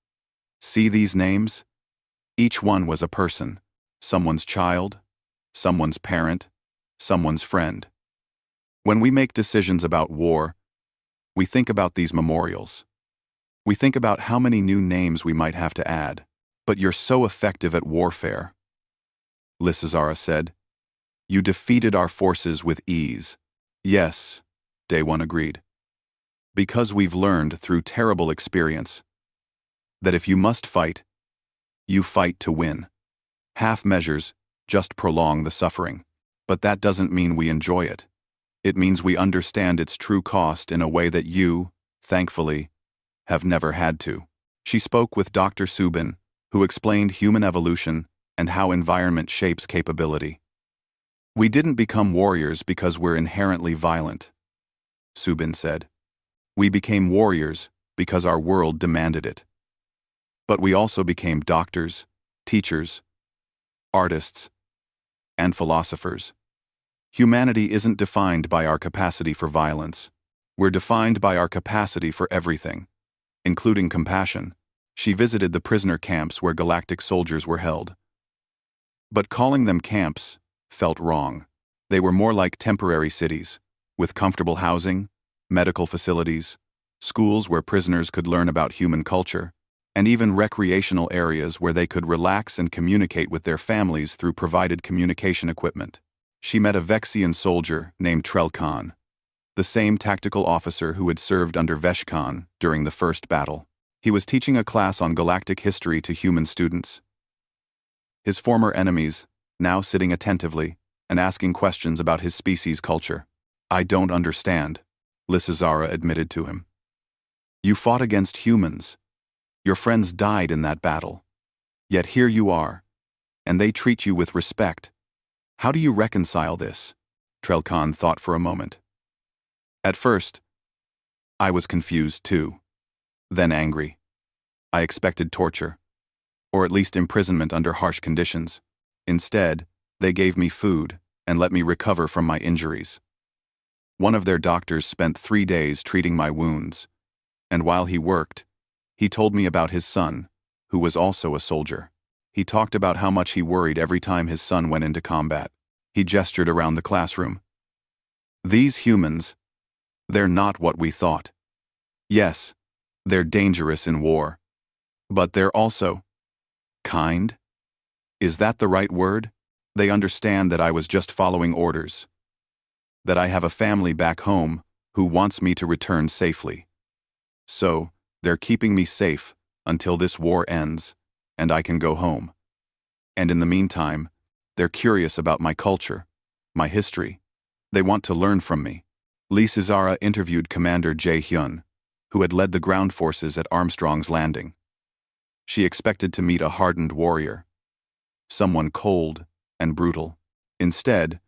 See these names? Each one was a person, someone's child, someone's parent, someone's friend. When we make decisions about war, we think about these memorials. We think about how many new names we might have to add. But you're so effective at warfare, Lissazara said. You defeated our forces with ease. Yes, Day 1 agreed. Because we've learned through terrible experience that if you must fight, you fight to win. Half measures just prolong the suffering. But that doesn't mean we enjoy it. It means we understand its true cost in a way that you, thankfully, have never had to. She spoke with Dr. Subin, who explained human evolution and how environment shapes capability. We didn't become warriors because we're inherently violent, Subin said. We became warriors because our world demanded it. But we also became doctors, teachers, artists, and philosophers. Humanity isn't defined by our capacity for violence. We're defined by our capacity for everything, including compassion. She visited the prisoner camps where Galactic soldiers were held. But calling them camps felt wrong. They were more like temporary cities, with comfortable housing, medical facilities, schools where prisoners could learn about human culture, and even recreational areas where they could relax and communicate with their families through provided communication equipment. She met a Vexian soldier named Trelkan, the same tactical officer who had served under Veshkan during the first battle. He was teaching a class on galactic history to human students. His former enemies, now sitting attentively and asking questions about his species' culture. I don't understand, Lissazara admitted to him. You fought against humans. Your friends died in that battle. Yet here you are, and they treat you with respect. How do you reconcile this? Trelkan thought for a moment. At first, I was confused too, then angry. I expected torture, or at least imprisonment under harsh conditions. Instead, they gave me food and let me recover from my injuries. One of their doctors spent 3 days treating my wounds, and while he worked, he told me about his son, who was also a soldier. He talked about how much he worried every time his son went into combat. He gestured around the classroom. These humans, they're not what we thought. Yes, they're dangerous in war. But they're also kind? Is that the right word? They understand that I was just following orders. That I have a family back home who wants me to return safely. So, they're keeping me safe until this war ends and I can go home. And in the meantime, they're curious about my culture, my history. They want to learn from me. Lissazara interviewed Commander Jae-hyun, who had led the ground forces at Armstrong's Landing. She expected to meet a hardened warrior, someone cold and brutal. Instead,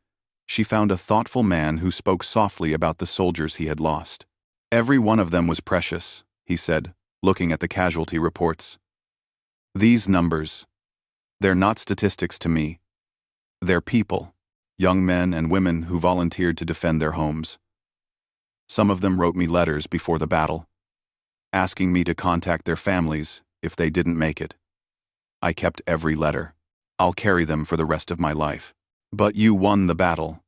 she found a thoughtful man who spoke softly about the soldiers he had lost. Every one of them was precious, he said, looking at the casualty reports. These numbers, they're not statistics to me. They're people, young men and women who volunteered to defend their homes. Some of them wrote me letters before the battle, asking me to contact their families if they didn't make it. I kept every letter. I'll carry them for the rest of my life. But you won the battle,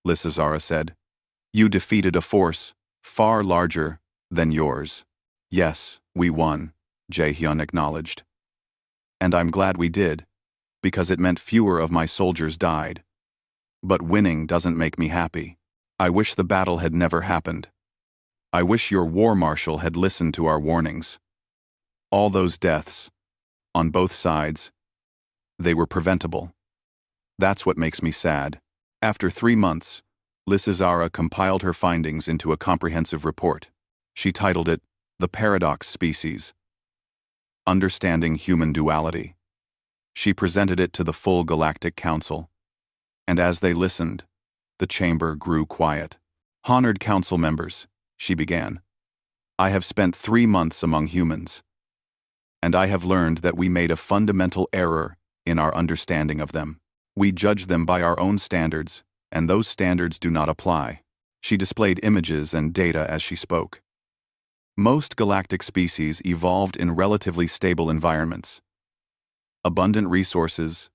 Lissazara said. You defeated a force far larger than yours. Yes, we won, Jae-hyun acknowledged. And I'm glad we did, because it meant fewer of my soldiers died. But winning doesn't make me happy. I wish the battle had never happened. I wish your war marshal had listened to our warnings. All those deaths, on both sides, they were preventable. That's what makes me sad. After 3 months, Lissazara compiled her findings into a comprehensive report. She titled it, The Paradox Species. Understanding Human Duality. She presented it to the full Galactic Council, and as they listened, the chamber grew quiet. "Honored council members," she began, "I have spent 3 months among humans, and I have learned that we made a fundamental error in our understanding of them. We judge them by our own standards, and those standards do not apply." She displayed images and data as she spoke. Most galactic species evolved in relatively stable environments. Abundant resources,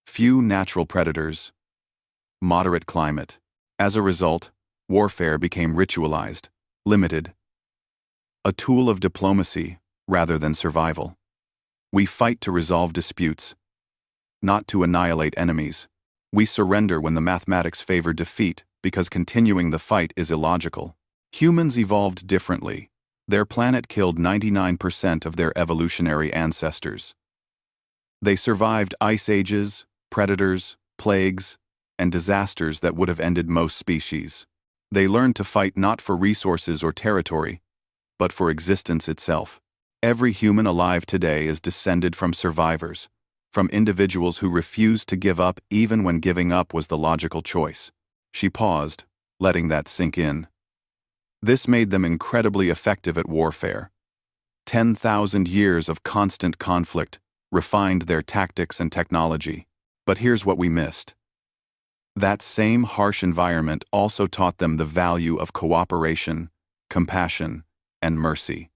few natural predators, moderate climate. As a result, warfare became ritualized, limited, a tool of diplomacy rather than survival. We fight to resolve disputes, not to annihilate enemies. We surrender when the mathematics favor defeat because continuing the fight is illogical. Humans evolved differently. Their planet killed 99% of their evolutionary ancestors. They survived ice ages, predators, plagues, and disasters that would have ended most species. They learned to fight not for resources or territory, but for existence itself. Every human alive today is descended from survivors, from individuals who refused to give up even when giving up was the logical choice. She paused, letting that sink in. This made them incredibly effective at warfare. 10,000 years of constant conflict refined their tactics and technology. But here's what we missed. That same harsh environment also taught them the value of cooperation, compassion, and mercy.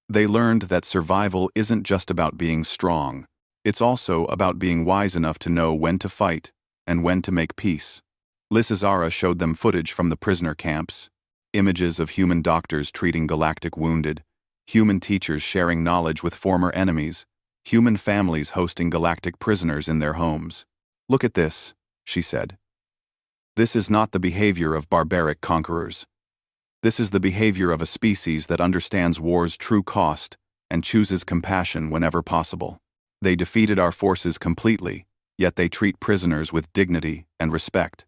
They learned that survival isn't just about being strong. It's also about being wise enough to know when to fight and when to make peace. Lissazara showed them footage from the prisoner camps, images of human doctors treating galactic wounded, human teachers sharing knowledge with former enemies, human families hosting galactic prisoners in their homes. "Look at this," she said. "This is not the behavior of barbaric conquerors. This is the behavior of a species that understands war's true cost and chooses compassion whenever possible. They defeated our forces completely, yet they treat prisoners with dignity and respect.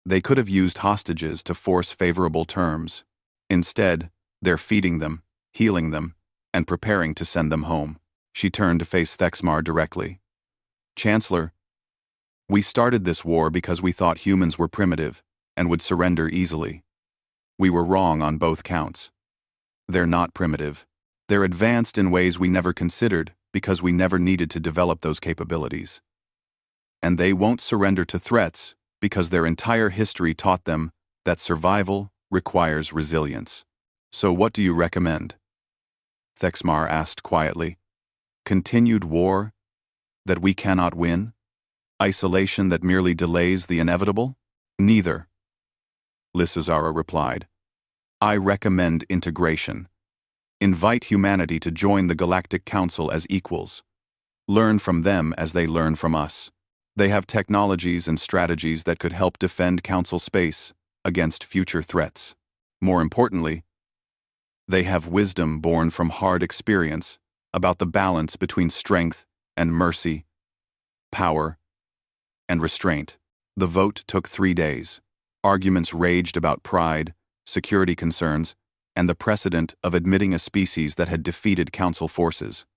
They could have used hostages to force favorable terms. Instead, they're feeding them, healing them, and preparing to send them home." She turned to face Thexmar directly. "Chancellor, we started this war because we thought humans were primitive and would surrender easily. We were wrong on both counts. They're not primitive. They're advanced in ways we never considered because we never needed to develop those capabilities. And they won't surrender to threats because their entire history taught them that survival requires resilience. So what do you recommend?" Thexmar asked quietly. "Continued war that we cannot win? Isolation that merely delays the inevitable?" "Neither," Lissazara replied. "I recommend integration. Invite humanity to join the Galactic Council as equals. Learn from them as they learn from us. They have technologies and strategies that could help defend Council space against future threats. More importantly, they have wisdom born from hard experience about the balance between strength and mercy, power and restraint." The vote took 3 days. Arguments raged about pride, security concerns, and the precedent of admitting a species that had defeated Council forces.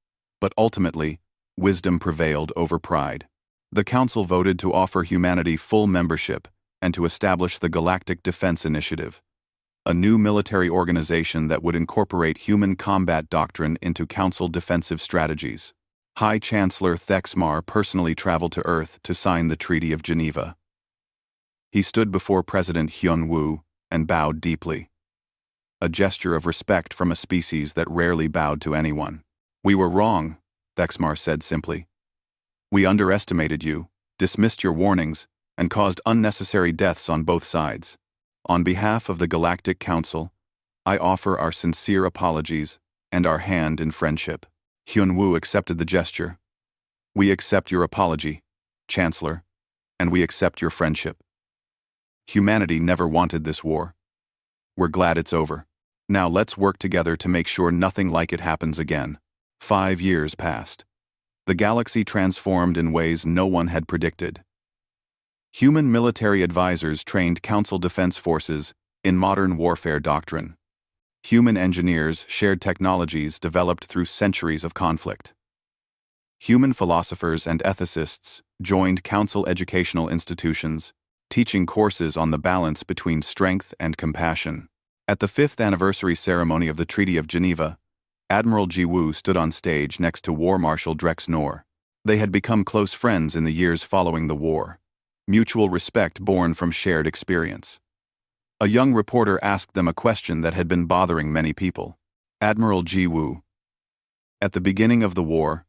But ultimately, wisdom prevailed over pride. The Council voted to offer humanity full membership and to establish the Galactic Defense Initiative, a new military organization that would incorporate human combat doctrine into Council defensive strategies. High Chancellor Thexmar personally traveled to Earth to sign the Treaty of Geneva. He stood before President Hyun-woo and bowed deeply, a gesture of respect from a species that rarely bowed to anyone. "We were wrong," Thexmar said simply. "We underestimated you, dismissed your warnings, and caused unnecessary deaths on both sides. On behalf of the Galactic Council, I offer our sincere apologies and our hand in friendship." Hyun-woo accepted the gesture. "We accept your apology, Chancellor, and we accept your friendship. Humanity never wanted this war. We're glad it's over. Now let's work together to make sure nothing like it happens again." 5 years passed. The galaxy transformed in ways no one had predicted. Human military advisors trained Council defense forces in modern warfare doctrine. Human engineers shared technologies developed through centuries of conflict. Human philosophers and ethicists joined council educational institutions, teaching courses on the balance between strength and compassion. At the 5th anniversary ceremony of the Treaty of Geneva, Admiral Ji Woo stood on stage next to War Marshal Drex Knorr. They had become close friends in the years following the war, mutual respect born from shared experience. A young reporter asked them a question that had been bothering many people. Admiral Ji Woo. At the beginning of the war,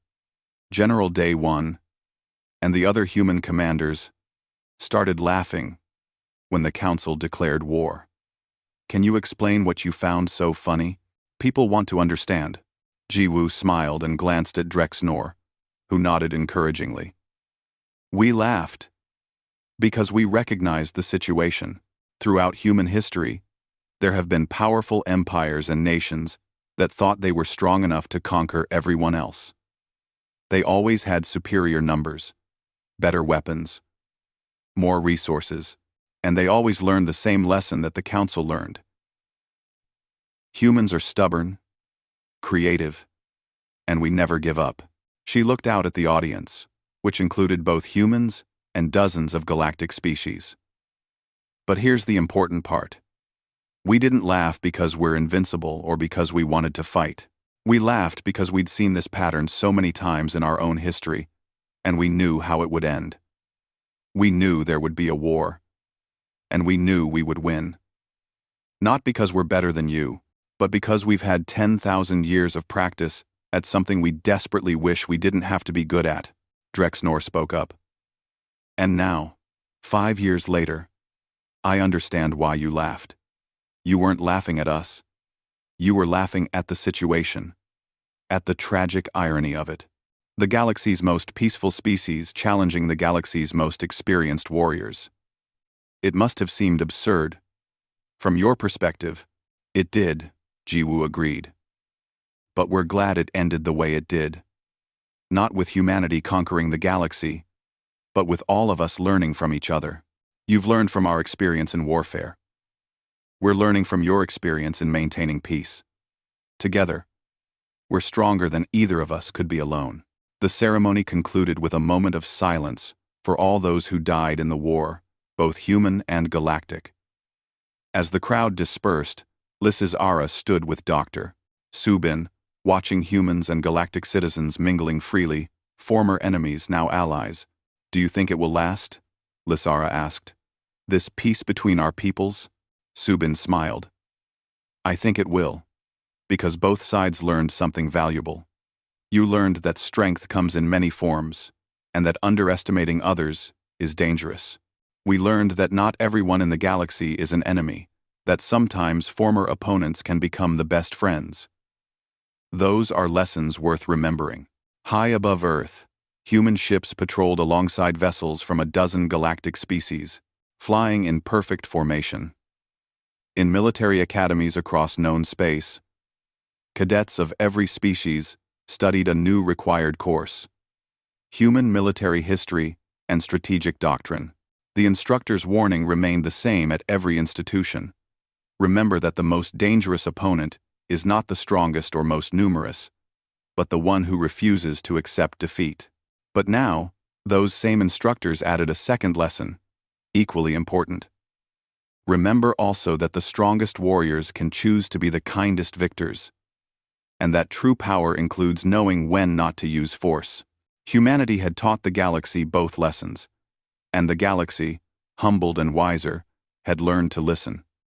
General Day 1 and the other human commanders started laughing when the council declared war. Can you explain what you found so funny? People want to understand. Ji Woo smiled and glanced at Drex Knorr, who nodded encouragingly. We laughed because we recognized the situation. Throughout human history, there have been powerful empires and nations that thought they were strong enough to conquer everyone else. They always had superior numbers, better weapons, more resources, and they always learned the same lesson that the council learned. Humans are stubborn, creative, and we never give up. She looked out at the audience, which included both humans and dozens of galactic species. But here's the important part. We didn't laugh because we're invincible or because we wanted to fight. We laughed because we'd seen this pattern so many times in our own history, and we knew how it would end. We knew there would be a war, and we knew we would win. Not because we're better than you, but because we've had 10,000 years of practice at something we desperately wish we didn't have to be good at, Drex Knorr spoke up. And now, 5 years later, I understand why you laughed. You weren't laughing at us. You were laughing at the situation, at the tragic irony of it. The galaxy's most peaceful species challenging the galaxy's most experienced warriors. It must have seemed absurd. From your perspective, it did, Ji Woo agreed. But we're glad it ended the way it did. Not with humanity conquering the galaxy, but with all of us learning from each other. You've learned from our experience in warfare. We're learning from your experience in maintaining peace. Together, we're stronger than either of us could be alone. The ceremony concluded with a moment of silence for all those who died in the war, both human and galactic. As the crowd dispersed, Lysis Ara stood with Dr. Subin, watching humans and galactic citizens mingling freely, former enemies, now allies. Do you think it will last? Lysara asked. This peace between our peoples? Subin smiled. I think it will, because both sides learned something valuable. You learned that strength comes in many forms, and that underestimating others is dangerous. We learned that not everyone in the galaxy is an enemy, that sometimes former opponents can become the best friends. Those are lessons worth remembering. High above Earth, human ships patrolled alongside vessels from a dozen galactic species, flying in perfect formation. In military academies across known space, cadets of every species studied a new required course: human military history and strategic doctrine. The instructor's warning remained the same at every institution. Remember that the most dangerous opponent is not the strongest or most numerous, but the one who refuses to accept defeat. But now, those same instructors added a second lesson, equally important. Remember also that the strongest warriors can choose to be the kindest victors, and that true power includes knowing when not to use force. Humanity had taught the galaxy both lessons, and the galaxy, humbled and wiser, had learned to listen.